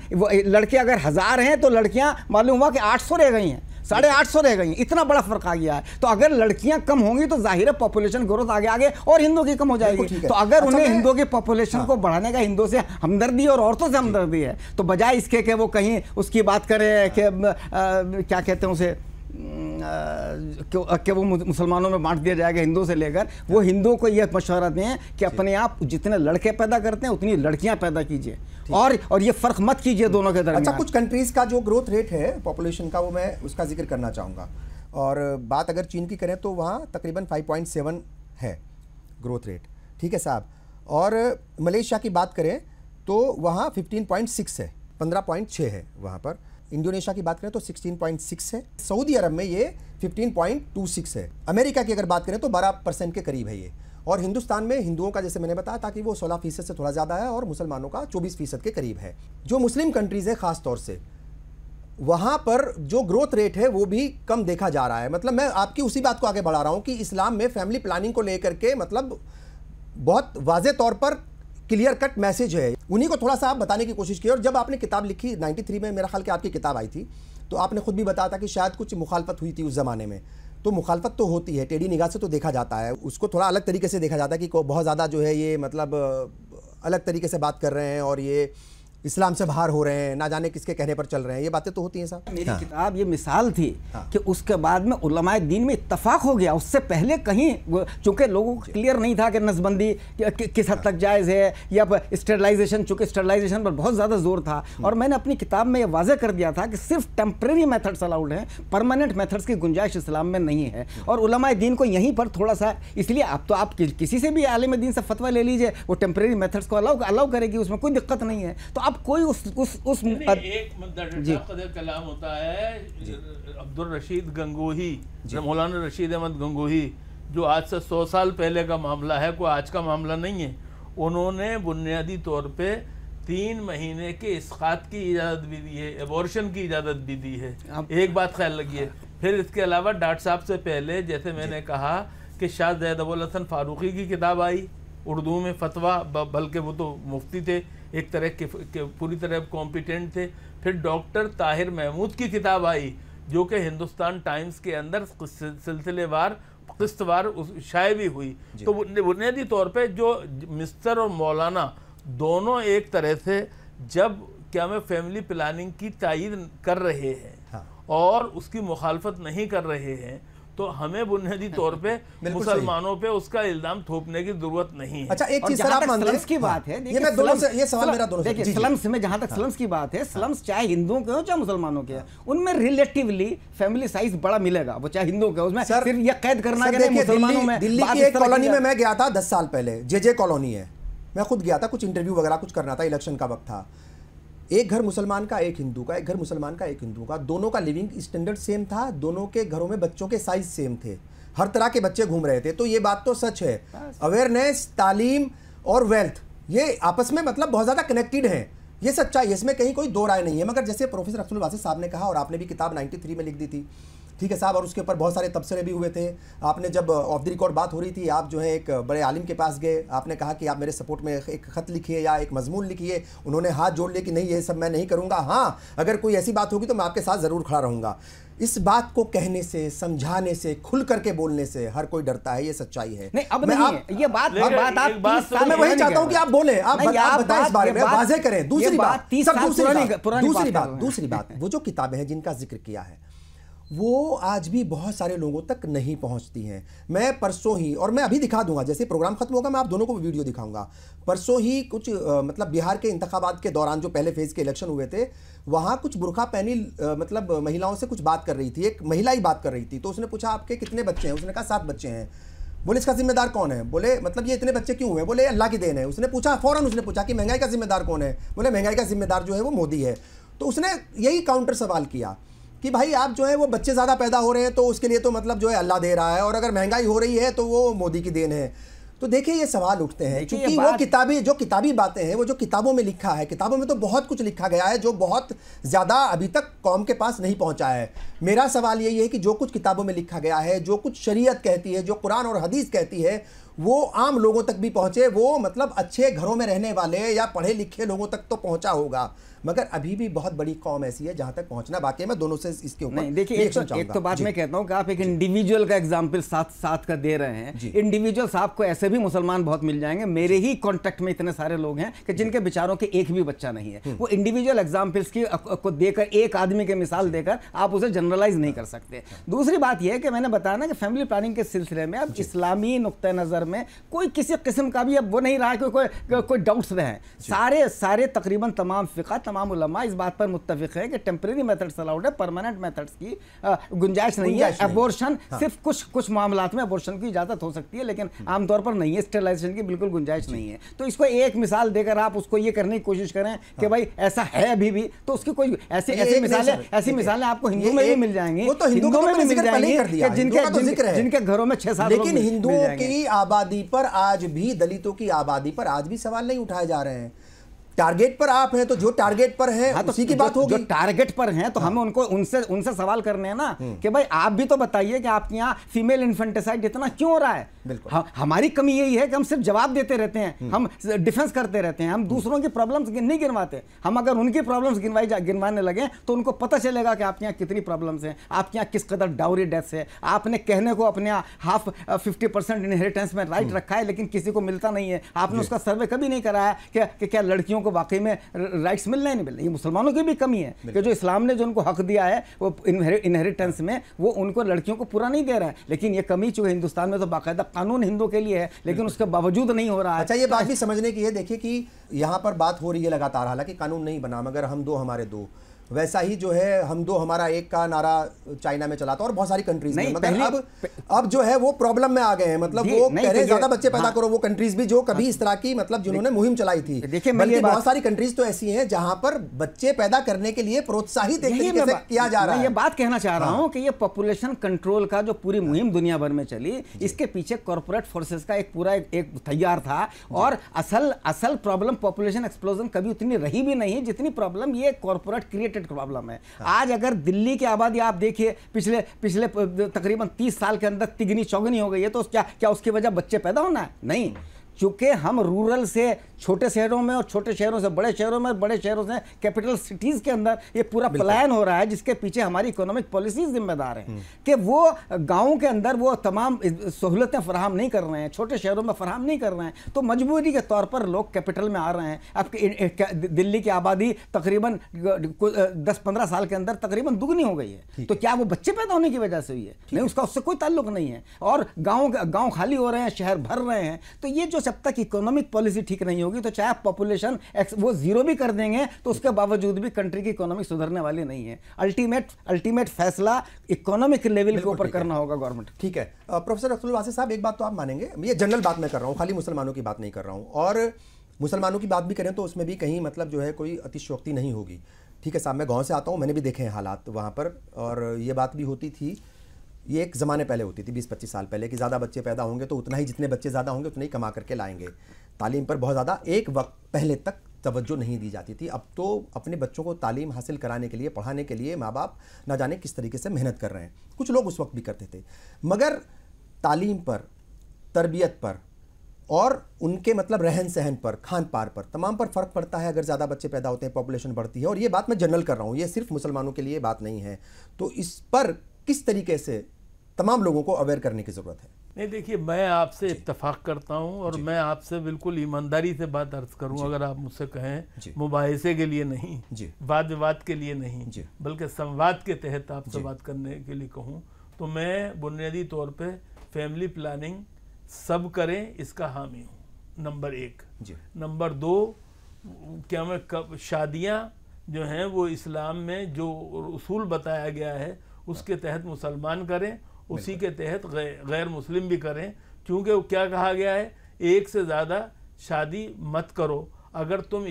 [SPEAKER 2] लड़के अगर 1000 हैं तो लड़कियां मालूम हुआ कि 800 रह गई हैं, 850 रह गई। इतना बड़ा फर्क आ गया है। तो अगर लड़कियां कम होंगी तो जाहिर है पॉपुलेशन ग्रोथ आगे और हिंदुओं की कम हो जाएगी। तो अगर उन्हें हिंदुओं की पॉपुलेशन को बढ़ाने का हिंदुओं से हमदर्दी और औरतों से हमदर्दी है, तो बजाय इसके कि वो कहीं उसकी बात करें कि क्या कहते हैं उसे, कि वो मुसलमानों में बांट दिया जाएगा हिंदुओं से लेकर, वो हिंदुओं को यह मशवरा दें कि अपने आप जितने लड़के पैदा करते हैं उतनी लड़कियां पैदा कीजिए, और ये फर्क मत कीजिए दोनों के दरमियान।
[SPEAKER 1] अच्छा, कुछ कंट्रीज का जो ग्रोथ रेट है पॉपुलेशन का, वो मैं उसका जिक्र करना चाहूँगा। और बात अगर चीन की करें तो वहाँ तकरीबन 5.7 है ग्रोथ रेट, ठीक है साहब। और मलेशिया की बात करें तो वहाँ 15.6 है, 15.6 है वहाँ पर। इंडोनेशिया की बात करें तो 16.6 है। सऊदी अरब में ये 15.26 है। अमेरिका की अगर बात करें तो 12% के करीब है ये। और हिंदुस्तान में हिंदुओं का जैसे मैंने बताया था कि वो 16% से थोड़ा ज़्यादा है, और मुसलमानों का 24% के करीब है। जो मुस्लिम कंट्रीज़ है ख़ास तौर से, वहाँ पर जो ग्रोथ रेट है वो भी कम देखा जा रहा है। मतलब मैं आपकी उसी बात को आगे बढ़ा रहा हूँ कि इस्लाम में फैमिली प्लानिंग को लेकर के मतलब बहुत वाज़े तौर पर क्लियर कट मैसेज है। उन्हीं को थोड़ा सा आप बताने की कोशिश की। और जब आपने किताब लिखी 93 में, मेरा ख्याल कि आपकी किताब आई थी, तो आपने खुद भी बताया था कि शायद कुछ मुखालफत हुई थी उस ज़माने में। तो मुखालफत तो होती है, टेढ़ी निगाह से तो देखा जाता है, उसको थोड़ा अलग तरीके से देखा जाता है कि बहुत ज़्यादा जो है ये मतलब अलग तरीके से बात कर रहे हैं और ये इस्लाम से बाहर हो रहे हैं, ना जाने किसके कहने पर चल रहे हैं, ये बातें तो होती हैं साहब।
[SPEAKER 2] मेरी किताब ये मिसाल थी कि उसके बाद में उलमाए दीन में इत्तफाक हो गया। उससे पहले कहीं, चूंकि लोगों को क्लियर नहीं था कि नसबंदी किस हद तक जायज़ है या स्टरलाइजेशन, चूंकि स्टरलाइजेशन पर बहुत ज़्यादा जोर था। और मैंने अपनी किताब में ये वाज़े कर दिया था कि सिर्फ टेम्प्रेरी मेथड्स अलाउड हैं, परमानेंट मेथड्स की गुंजाइश इस्लाम में नहीं है। और उलमाए दीन को यहीं पर थोड़ा सा, इसलिए अब तो आप किसी से भी आलिम दीन से फतवा ले लीजिए, वो टेम्प्रेरी मेथड्स को अलाउ करेगी, उसमें कोई दिक्कत नहीं है। तो अब कोई उस
[SPEAKER 5] एक कलाम होता है अब्दुल रशीद गंगोही, मौलाना रशीद अहमद गंगोही, जो आज से 100 साल पहले का मामला है, कोई आज का मामला नहीं है। उन्होंने बुनियादी तौर पे 3 महीने के इस्कात की इजाज़त भी दी है, एबॉर्शन की इजाज़त भी दी है। एक बात ख्याल लगिए। फिर इसके अलावा डॉक्टर साहब से पहले, जैसे मैंने कहा कि शाह ज़ैद अबुल हसन फारूकी की किताब आई उर्दू में, फतवा, बल्कि वो तो मुफ्ती थे, एक तरह के पूरी तरह कॉम्पिटेंट थे। फिर डॉक्टर ताहिर महमूद की किताब आई जो कि हिंदुस्तान टाइम्स के अंदर सिलसिलेवार किस्तवार शाये भी हुई। तो बुनियादी तौर पे जो मिस्टर और मौलाना दोनों एक तरह से जब क्या में फैमिली प्लानिंग की तायीद कर रहे हैं और उसकी मुखालफत नहीं कर रहे हैं, तो हमें बुनियादी तौर पे मुसलमानों पे उसका इल्जाम थोपने की जरूरत नहीं है।
[SPEAKER 1] अच्छा, एक चीज सर, आप
[SPEAKER 2] स्लम्स की बात है,
[SPEAKER 1] ये मैं दोनों से, ये सवाल मेरा दोनों से,
[SPEAKER 2] देखिए स्लम्स में जहां तक स्लम्स की बात है, स्लम्स चाहे हिंदुओं के हो चाहे मुसलमानों के, उनमें रिलेटिवली फैमिली साइज बड़ा मिलेगा, वो चाहे हिंदुओं के, उसमें सिर्फ ये कैद करना कि नहीं मुसलमानों में।
[SPEAKER 1] दिल्ली की एक कॉलोनी में मैं गया था 10 साल पहले, जे कॉलोनी है, मैं खुद गया था, कुछ इंटरव्यू वगैरह कुछ करना था, इलेक्शन का वक्त था। एक घर मुसलमान का, एक हिंदू का, एक घर मुसलमान का, एक हिंदू का, दोनों का लिविंग स्टैंडर्ड सेम था, दोनों के घरों में बच्चों के साइज सेम थे, हर तरह के बच्चे घूम रहे थे। तो ये बात तो सच है, अवेयरनेस, तालीम और वेल्थ ये आपस में मतलब बहुत ज़्यादा कनेक्टेड हैं, ये सच्चाई है, इसमें कहीं कोई दो राय नहीं है। मगर जैसे प्रोफेसर अफजल वासिफ साहब ने कहा, और आपने भी किताब 93 में लिख दी थी, ठीक है साहब, और उसके ऊपर बहुत सारे तबसरे भी हुए थे। आपने जब ऑफ द रिकॉर्ड बात हो रही थी, आप जो है एक बड़े आलिम के पास गए, आपने कहा कि आप मेरे सपोर्ट में एक ख़त लिखिए या एक मजमून लिखिए। उन्होंने हाथ जोड़ लिए कि नहीं, ये सब मैं नहीं करूँगा, हाँ अगर कोई ऐसी बात होगी तो मैं आपके साथ ज़रूर खड़ा रहूँगा। इस बात को कहने से, समझाने से, खुल करके बोलने से हर कोई डरता है, ये सच्चाई है।
[SPEAKER 2] नहीं, अब नहीं है ये बात आप
[SPEAKER 1] मैं वही चाहता हूँ कि आप बोले, आप बताएं इस बारे में, वाज़ेह करें। दूसरी बात, वो जो किताबें हैं जिनका जिक्र किया है वो आज भी बहुत सारे लोगों तक नहीं पहुंचती हैं। मैं परसों ही, और मैं अभी दिखा दूंगा, जैसे प्रोग्राम खत्म होगा मैं आप दोनों को वीडियो दिखाऊंगा। परसों ही कुछ मतलब बिहार के इंतखाबात के दौरान जो पहले फेज़ के इलेक्शन हुए थे, वहाँ कुछ बुरखा पहनी मतलब महिलाओं से कुछ बात कर रही थी, एक महिला ही बात कर रही थी। तो उसने पूछा आपके कितने बच्चे हैं? उसने कहा 7 बच्चे हैं। बोले इसका जिम्मेदार कौन है? बोले मतलब ये इतने बच्चे क्यों हुए? बोले अल्लाह की देन है। उसने पूछा, फ़ौरन उसने पूछा कि महंगाई का जिम्मेदार कौन है? बोले महंगाई का जिम्मेदार जो है वो मोदी है। तो उसने यही काउंटर सवाल किया कि भाई आप जो है वो बच्चे ज़्यादा पैदा हो रहे हैं तो उसके लिए तो मतलब जो है अल्लाह दे रहा है, और अगर महंगाई हो रही है तो वो मोदी की देन है। तो देखिए ये सवाल उठते हैं, क्योंकि वो किताबी बातें हैं, वो जो किताबों में लिखा है, किताबों में तो बहुत कुछ लिखा गया है जो बहुत ज़्यादा अभी तक कौम के पास नहीं पहुंचा है। मेरा सवाल यही है कि जो कुछ किताबों में लिखा गया है, जो कुछ शरीयत कहती है, जो कुरान और हदीस कहती है, वो आम लोगों तक भी पहुंचे। वो मतलब अच्छे घरों में रहने वाले या पढ़े लिखे लोगों तक तो पहुंचा होगा, मगर अभी भी बहुत बड़ी कौम ऐसी है जहां तक पहुंचना बाकी है। मैं दोनों से इसके ऊपर
[SPEAKER 2] नहीं, देखिए एक तो बात मैं कहता हूं कि आप एक इंडिविजुअल का एग्जांपल साथ का दे रहे हैं। इंडिविजुअल्स आपको ऐसे भी मुसलमान बहुत मिल जाएंगे, मेरे ही कांटेक्ट में इतने सारे लोग हैं कि जिनके बेचारों के एक भी बच्चा नहीं है। वो इंडिविजुअल एग्जांपल्स की को देकर, एक आदमी के मिसाल देकर आप उसे जनरलाइज नहीं कर सकते। दूसरी बात यह है कि मैंने बताया ना कि फैमिली प्लानिंग के सिलसिले में अब इस्लामी नुक्ते नज़र में कोई किसी किस्म का भी अब वो नहीं रहा कि कोई डाउट्स रहे। सारे तकरीबन तमाम फ़िक़ा, तमाम उलमा इस बात पर मुत्तफ़िक़ है कि टेम्परेरी मेथड्स अलाउड है, परमानेंट मेथड्स की गुंजाइश नहीं है। एबॉर्शन सिर्फ कुछ मामलात में एबॉर्शन की इजाज़त हो सकती है, लेकिन आमतौर पर नहीं है। स्टेरिलाइजेशन की बिल्कुल गुंजाइश नहीं है। तो इसको एक मिसाल देकर आप उसको ये करने की कोशिश करें कि भाई ऐसा है अभी भी, तो उसकी कोई ऐसी मिसालें आपको हिंदू में भी मिल जाएंगी, हिंदुओं में भी मिल जाएंगी जिनके घरों में 6-7 लोग।
[SPEAKER 1] लेकिन हिंदुओं की आबादी पर आज भी, दलितों की आबादी पर आज भी सवाल नहीं उठाए जा रहे हैं। टारगेट पर आप हैं तो जो टारगेट पर है तो उसी की बात होगी।
[SPEAKER 2] जो टारगेट पर हैं तो हमें उनसे सवाल करने हैं ना कि भाई आप भी तो बताइए कि आपके यहाँ फीमेल इन्फेंटिसाइड इतना क्यों हो रहा है। हमारी कमी यही है कि हम सिर्फ जवाब देते रहते हैं, हम डिफेंस करते रहते हैं, हम दूसरों की प्रॉब्लम्स नहीं गिनवाते। हम अगर उनकी प्रॉब्लम्स गिनवाने लगे तो उनको पता चलेगा कि आपके यहाँ कितनी प्रॉब्लम्स हैं, आपके यहाँ किस कदर डाउरी डेथ्स है। आपने कहने को अपने हाफ 50% इनहेरिटेंस में राइट रखा है, लेकिन किसी को मिलता नहीं है। आपने उसका सर्वे कभी नहीं कराया कि क्या लड़कियों को वाकई में राइट्स मिलना ही नहीं मिलना। ये मुसलमानों की भी कमी है कि जो इस्लाम ने जो उनको हक दिया है वो इनहेरिटेंस में, वो उनको लड़कियों को पूरा नहीं दे रहा है। लेकिन ये कमी चूंकि हिंदुस्तान में तो बाकायदा कानून हिंदू के लिए है, लेकिन उसके बावजूद नहीं हो रहा है।
[SPEAKER 1] अच्छा, ये बात भी समझने की है। देखिए कि यहाँ पर बात हो रही है लगातार, हालांकि कानून नहीं बना, मगर हम दो हमारे दो, वैसा ही जो है हम दो हमारा एक का नारा चाइना में चला था और बहुत सारी कंट्रीज में। मगर अब जो है वो प्रॉब्लम में आ गए हैं। मतलब वो कह रहे ज्यादा बच्चे पैदा करो। वो कंट्रीज भी जो कभी इस तरह की मतलब जिन्होंने मुहिम चलाई थी, बल्कि बहुत सारी कंट्रीज तो ऐसी हैं जहां पर बच्चे पैदा करने के लिए प्रोत्साहित किया जा रहा है।
[SPEAKER 2] ये बात कहना चाह रहा हूं कि ये पॉपुलेशन कंट्रोल का जो पूरी मुहिम दुनिया भर में चली, इसके पीछे कॉर्पोरेट फोर्सेस का एक पूरा एक तैयार था। और असल प्रॉब्लम पॉपुलेशन एक्सप्लोजन कभी उतनी रही भी नहीं जितनी प्रॉब्लम ये कॉर्पोरेट क्रिएटेड प्रॉब्लम है। आज अगर दिल्ली की आबादी आप देखिए पिछले तकरीबन 30 साल के अंदर तिगनी चौगनी हो गई है, तो क्या उसकी वजह बच्चे पैदा होना है? नहीं, चूंकि हम रूरल से छोटे शहरों में और छोटे शहरों से बड़े शहरों में, बड़े शहरों से कैपिटल सिटीज के अंदर ये पूरा पलायन हो रहा है, जिसके पीछे हमारी इकोनॉमिक पॉलिसीज जिम्मेदार हैं कि वो गांवों के अंदर वो तमाम सहूलतें फराहम नहीं कर रहे हैं, छोटे शहरों में फराहम नहीं कर रहे हैं। तो मजबूरी के तौर पर लोग कैपिटल में आ रहे हैं। अब दिल्ली की आबादी तकरीबन 10-15 साल के अंदर तकरीबन दुगनी हो गई है। तो क्या वो बच्चे पैदा होने की वजह से हुई है? नहीं, उसका उससे कोई ताल्लुक नहीं है। और गाँव खाली हो रहे हैं, शहर भर रहे हैं। तो ये जो जब तक इकोनॉमिक पॉलिसी ठीक नहीं होगी, तो चाहे पॉपुलेशन वो जीरो भी कर देंगे तो उसके बावजूद भी कंट्री की इकोनॉमी सुधरने वाली नहीं है। अल्टीमेट फैसला इकोनॉमिक लेवल के ऊपर करना होगा गवर्नमेंट।
[SPEAKER 1] ठीक है प्रोफेसर अफजल वासिफ साहब, एक बात तो आप मानेंगे, ये जनरल बात मैं कर रहा हूँ, खाली मुसलमानों की बात नहीं कर रहा हूँ। और मुसलमानों की बात भी करें तो उसमें भी कहीं मतलब जो है कोई अतिशयोक्ति नहीं होगी। ठीक है साहब, मैं गांव से आता हूं, मैंने भी देखे हैं हालात वहां पर, और ये बात भी होती थी, ये एक ज़माने पहले होती थी 20-25 साल पहले, कि ज़्यादा बच्चे पैदा होंगे तो उतना ही, जितने बच्चे ज़्यादा होंगे उतने ही कमा करके लाएंगे। तालीम पर बहुत ज़्यादा एक वक्त पहले तक तवज्जो नहीं दी जाती थी। अब तो अपने बच्चों को तालीम हासिल कराने के लिए, पढ़ाने के लिए माँ बाप ना जाने किस तरीके से मेहनत कर रहे हैं। कुछ लोग उस वक्त भी करते थे, मगर तालीम पर, तरबियत पर और उनके मतलब रहन सहन पर, खान पान पर, तमाम पर फ़र्क पड़ता है अगर ज़्यादा बच्चे पैदा होते हैं, पॉपुलेशन बढ़ती है। और ये बात मैं जनरल कर रहा हूँ, ये सिर्फ मुसलमानों के लिए बात नहीं है। तो इस पर किस तरीके से तमाम लोगों को अवेयर करने की ज़रूरत है?
[SPEAKER 5] नहीं, देखिए, मैं आपसे इत्तेफाक करता हूं और मैं आपसे बिल्कुल ईमानदारी से बात अर्ज करूं, अगर आप मुझसे कहें, मुबाहिसे के लिए नहीं, वाद विवाद के लिए नहीं, बल्कि संवाद के तहत आपसे बात करने के लिए कहूं, तो मैं बुनियादी तौर पे फैमिली प्लानिंग सब करें इसका हामी हूँ, नंबर 1। नंबर 2, क्या मैं शादियाँ जो हैं वो इस्लाम में जो उसूल बताया गया है उसके तहत मुसलमान करें, उसी के तहत गैर मुस्लिम भी करें, क्योंकि वो क्या कहा गया है, एक से ज़्यादा शादी मत करो अगर तुम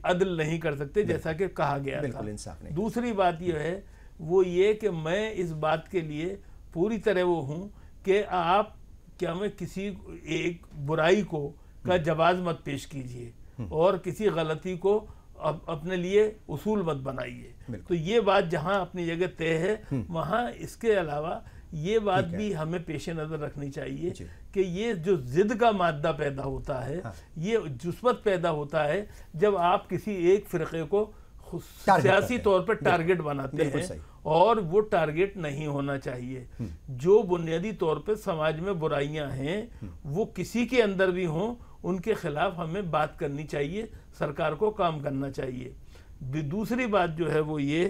[SPEAKER 5] अदल नहीं कर सकते, जैसा कि कहा गया था। दूसरी बात यह है, वो ये कि मैं इस बात के लिए पूरी तरह वो हूँ कि आप क्या मैं किसी एक बुराई को का जवाज मत पेश कीजिए और किसी गलती को अपने लिए उसूल मत बनाइए। तो ये बात जहाँ अपनी जगह तय है, वहाँ इसके अलावा ये बात भी हमें पेश नज़र रखनी चाहिए कि ये जो जिद का मादा पैदा होता है, ये जुस्मत पैदा होता है जब आप किसी एक फ़िरक़े को सियासी तौर पर टारगेट बनाते हैं, और वो टारगेट नहीं होना चाहिए। जो बुनियादी तौर पर समाज में बुराइयां हैं वो किसी के अंदर भी हों, उनके खिलाफ हमें बात करनी चाहिए, सरकार को काम करना चाहिए। दूसरी बात जो है वो ये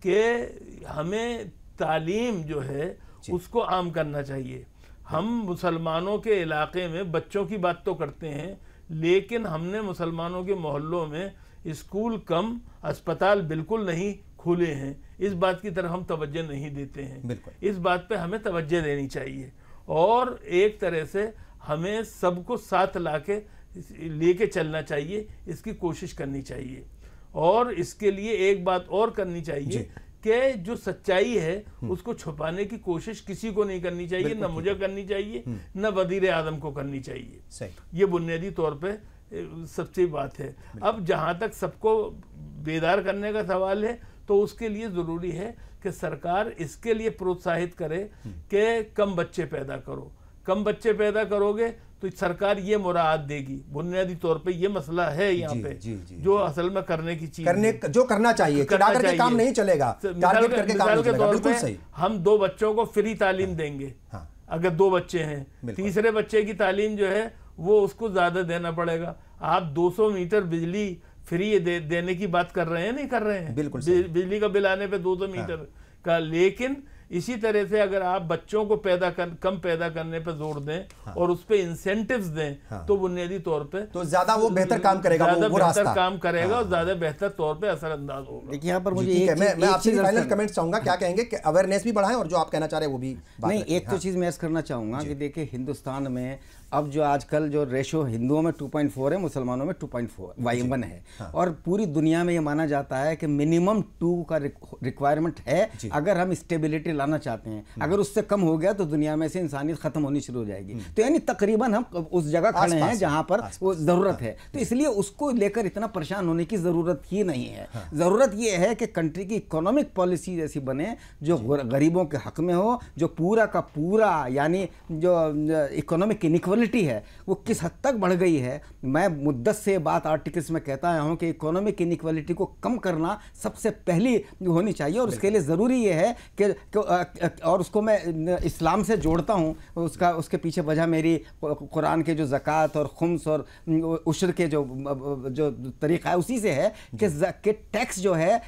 [SPEAKER 5] कि हमें तालीम जो है उसको आम करना चाहिए। हम मुसलमानों के इलाके में बच्चों की बात तो करते हैं, लेकिन हमने मुसलमानों के मोहल्लों में स्कूल कम, अस्पताल बिल्कुल नहीं खुले हैं। इस बात की तरफ हम तवज्जो नहीं देते हैं। इस बात पे हमें तवज्जो देनी चाहिए, और एक तरह से हमें सबको साथ लेके चलना चाहिए, इसकी कोशिश करनी चाहिए। और इसके लिए एक बात और करनी चाहिए कि जो सच्चाई है उसको छुपाने की कोशिश किसी को नहीं करनी चाहिए, न मुझे करनी चाहिए, न वज़ीर आज़म को करनी चाहिए। ये बुनियादी तौर पे सबसे बात है। अब जहाँ तक सबको बेदार करने का सवाल है, तो उसके लिए ज़रूरी है कि सरकार इसके लिए प्रोत्साहित करे कि कम बच्चे पैदा करो। कम बच्चे पैदा करोगे तो सरकार ये मुराद देगी। बुनियादी तौर पे ये मसला है यहाँ पे, जो असल में करने की चीज
[SPEAKER 1] जो करना चाहिए, करके काम नहीं चलेगा।
[SPEAKER 5] मिसाल के तौर पे हम 2 बच्चों को फ्री तालीम देंगे, अगर 2 बच्चे हैं, तीसरे बच्चे की तालीम जो है वो उसको ज्यादा देना पड़ेगा। आप 200 मीटर बिजली फ्री देने की बात कर रहे हैं, नहीं कर रहे हैं, बिजली का बिल आने पे 200 मीटर का। लेकिन इसी तरह से अगर आप बच्चों को कम पैदा करने पर जोर दें और उस पर इंसेंटिव्स दें, तो बुनियादी तौर पे
[SPEAKER 1] तो ज्यादा वो बेहतर काम करेगा,
[SPEAKER 5] ज्यादा बेहतर काम करेगा और ज्यादा बेहतर तौर पे असरअंदाज होगा।
[SPEAKER 2] देखिए यहाँ पर मुझे
[SPEAKER 1] मैं आपसे फाइनल कमेंट्स चाहूंगा, क्या कहेंगे कि अवेयरनेस भी बढ़ाएं और जो आप कहना चाह रहे हैं वो भी
[SPEAKER 2] नहीं। एक तो चीज़ मैं ऐसा करना चाहूँगा कि देखिए हिंदुस्तान में अब जो आजकल जो रेशो हिंदुओं में 2.4 है, मुसलमानों में 2.1 है, और पूरी दुनिया में ये माना जाता है कि मिनिमम 2 का रिक्वायरमेंट है अगर हम स्टेबिलिटी लाना चाहते हैं। अगर उससे कम हो गया तो दुनिया में से इंसानियत खत्म होनी शुरू हो जाएगी। तो यानी तकरीबन हम उस जगह खड़े हैं जहां पर वो ज़रूरत है, तो इसलिए उसको लेकर इतना परेशान होने की ज़रूरत ही नहीं है। ज़रूरत ये है कि कंट्री की इकोनॉमिक पॉलिसी ऐसी बने जो गरीबों के हक में हो, जो पूरा का पूरा यानी जो इकोनॉमिक इनइक्वालिटी है वो किस हद तक बढ़ गई है। मैं मुद्दत से बात आर्टिकल्स में कहता आया हूँ कि इकोनॉमिक इनइक्वालिटी को कम करना सबसे पहली होनी चाहिए, और उसके लिए ज़रूरी ये है कि और उसको मैं इस्लाम से जोड़ता हूँ। उसके पीछे वजह मेरी कुरान के जो ज़कात और खुम्स और उश्र के जो तरीक़ा है उसी से है कि टैक्स जो है,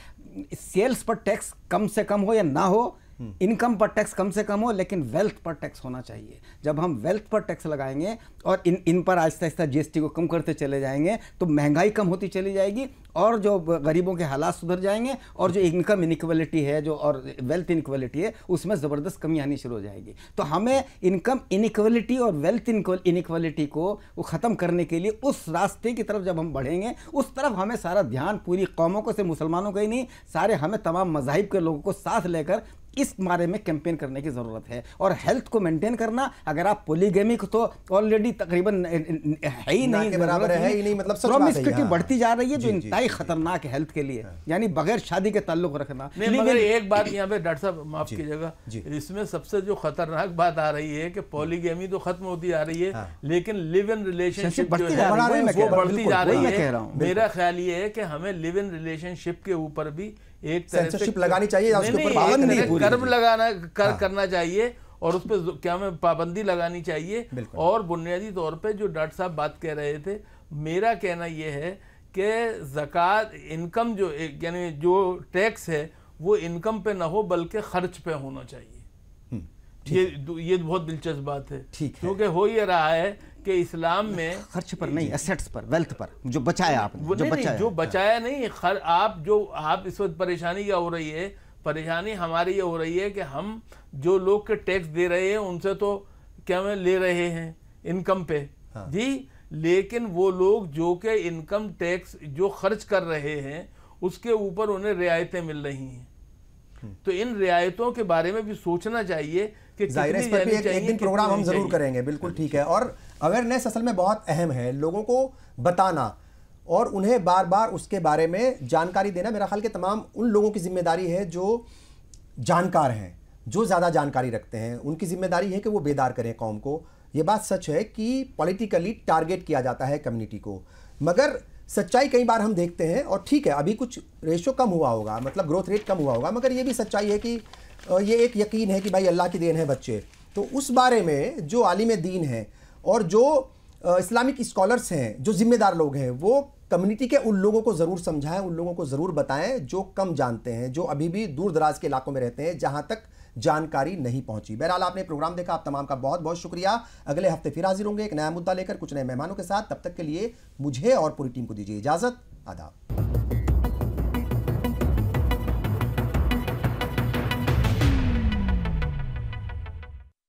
[SPEAKER 2] सेल्स पर टैक्स कम से कम हो या ना हो, इनकम पर टैक्स कम से कम हो, लेकिन वेल्थ पर टैक्स होना चाहिए। जब हम वेल्थ पर टैक्स लगाएंगे और इन पर आहिस्ता आहिस्ता जीएसटी को कम करते चले जाएंगे तो महंगाई कम होती चली जाएगी और जो गरीबों के हालात सुधर जाएंगे और जो इनकम इनइक्वालिटी है जो और वेल्थ इनइक्वालिटी है उसमें ज़बरदस्त कमी आनी शुरू हो जाएगी। तो हमें इनकम इनइक्वालिटी और वेल्थ इनइक्वालिटी को वो ख़त्म करने के लिए उस रास्ते की तरफ जब हम बढ़ेंगे, उस तरफ हमें सारा ध्यान पूरी कौमों को, से मुसलमानों का ही नहीं, सारे हमें तमाम मज़ाहिब के लोगों को साथ लेकर इस बारे में कैंपेन करने की ज़रूरत है। और हेल्थ को मेंटेन करना, अगर आप पॉलीगेमी को तो ऑलरेडी तकरीबन है ही नहीं,
[SPEAKER 1] बराबर है ही नहीं, मतलब
[SPEAKER 2] प्रॉमिस्क्यूटी बढ़ती जा रही है जो इंतहाई खतरनाक है हेल्थ के लिए, यानी बगैर शादी के ताल्लुक रखना।
[SPEAKER 5] मगर एक बात यहाँ पे डॉक्टर साहब माफ कीजिएगा, इसमें सबसे जो खतरनाक बात आ रही है कि पॉलीगेमी तो खत्म होती जा रही है, लेकिन लिव इन रिलेशनशिप बढ़ती जा रही है। मेरा ख्याल ये है कि हमें लिव इन रिलेशनशिप के ऊपर भी एक
[SPEAKER 1] सेंसरशिप लगानी चाहिए, उसके ऊपर पाबंदी
[SPEAKER 5] कर्म करना चाहिए और उस पर क्या में पाबंदी लगानी चाहिए। और बुनियादी तौर पे जो डॉक्टर साहब बात कह रहे थे, मेरा कहना यह है कि ज़कात इनकम जो यानी जो टैक्स है वो इनकम पे ना हो बल्कि खर्च पे होना चाहिए। ये बहुत दिलचस्प बात है, क्योंकि हो ये रहा है कि इस्लाम में
[SPEAKER 2] खर्च पर नहीं, एसेट्स पर, वेल्थ पर, जो बचाया आपने,
[SPEAKER 5] जो बचाया नहीं, आप इस वक्त परेशानी क्या हो रही है, परेशानी हमारी ये हो रही है कि हम जो लोग के टैक्स दे रहे हैं उनसे तो क्या में ले रहे हैं इनकम पे जी, लेकिन वो लोग जो के इनकम टैक्स जो खर्च कर रहे हैं उसके ऊपर उन्हें रियायतें मिल रही हैं। तो इन रियायतों के बारे में भी सोचना चाहिए कि
[SPEAKER 1] इस पर भी एक दिन प्रोग्राम हम जरूर करेंगे। बिल्कुल ठीक है। और अवेयरनेस असल में बहुत अहम है, लोगों को बताना और उन्हें बार बार उसके बारे में जानकारी देना मेरा ख्याल के तमाम उन लोगों की जिम्मेदारी है जो जानकार हैं, जो ज़्यादा जानकारी रखते हैं। उनकी जिम्मेदारी है कि वो बेदार करें कौम को। ये बात सच है कि पॉलिटिकली टारगेट किया जाता है कम्युनिटी को, मगर सच्चाई कई बार हम देखते हैं, और ठीक है अभी कुछ रेशो कम हुआ होगा, मतलब ग्रोथ रेट कम हुआ होगा, मगर ये भी सच्चाई है कि ये एक यकीन है कि भाई अल्लाह की देन है बच्चे। तो उस बारे में जो आलिम दीन हैं और जो इस्लामिक स्कॉलर्स हैं, जो जिम्मेदार लोग हैं, वो कम्युनिटी के उन लोगों को ज़रूर समझाएं, उन लोगों को ज़रूर बताएं जो कम जानते हैं, जो अभी भी दूर दराज के इलाकों में रहते हैं जहां तक जानकारी नहीं पहुंची। बहरहाल आपने प्रोग्राम देखा, आप तमाम का बहुत बहुत शुक्रिया। अगले हफ्ते फिर हाजिर होंगे एक नया मुद्दा लेकर, कुछ नए मेहमानों के साथ। तब तक के लिए मुझे और पूरी टीम को दीजिए इजाज़त। आदाब।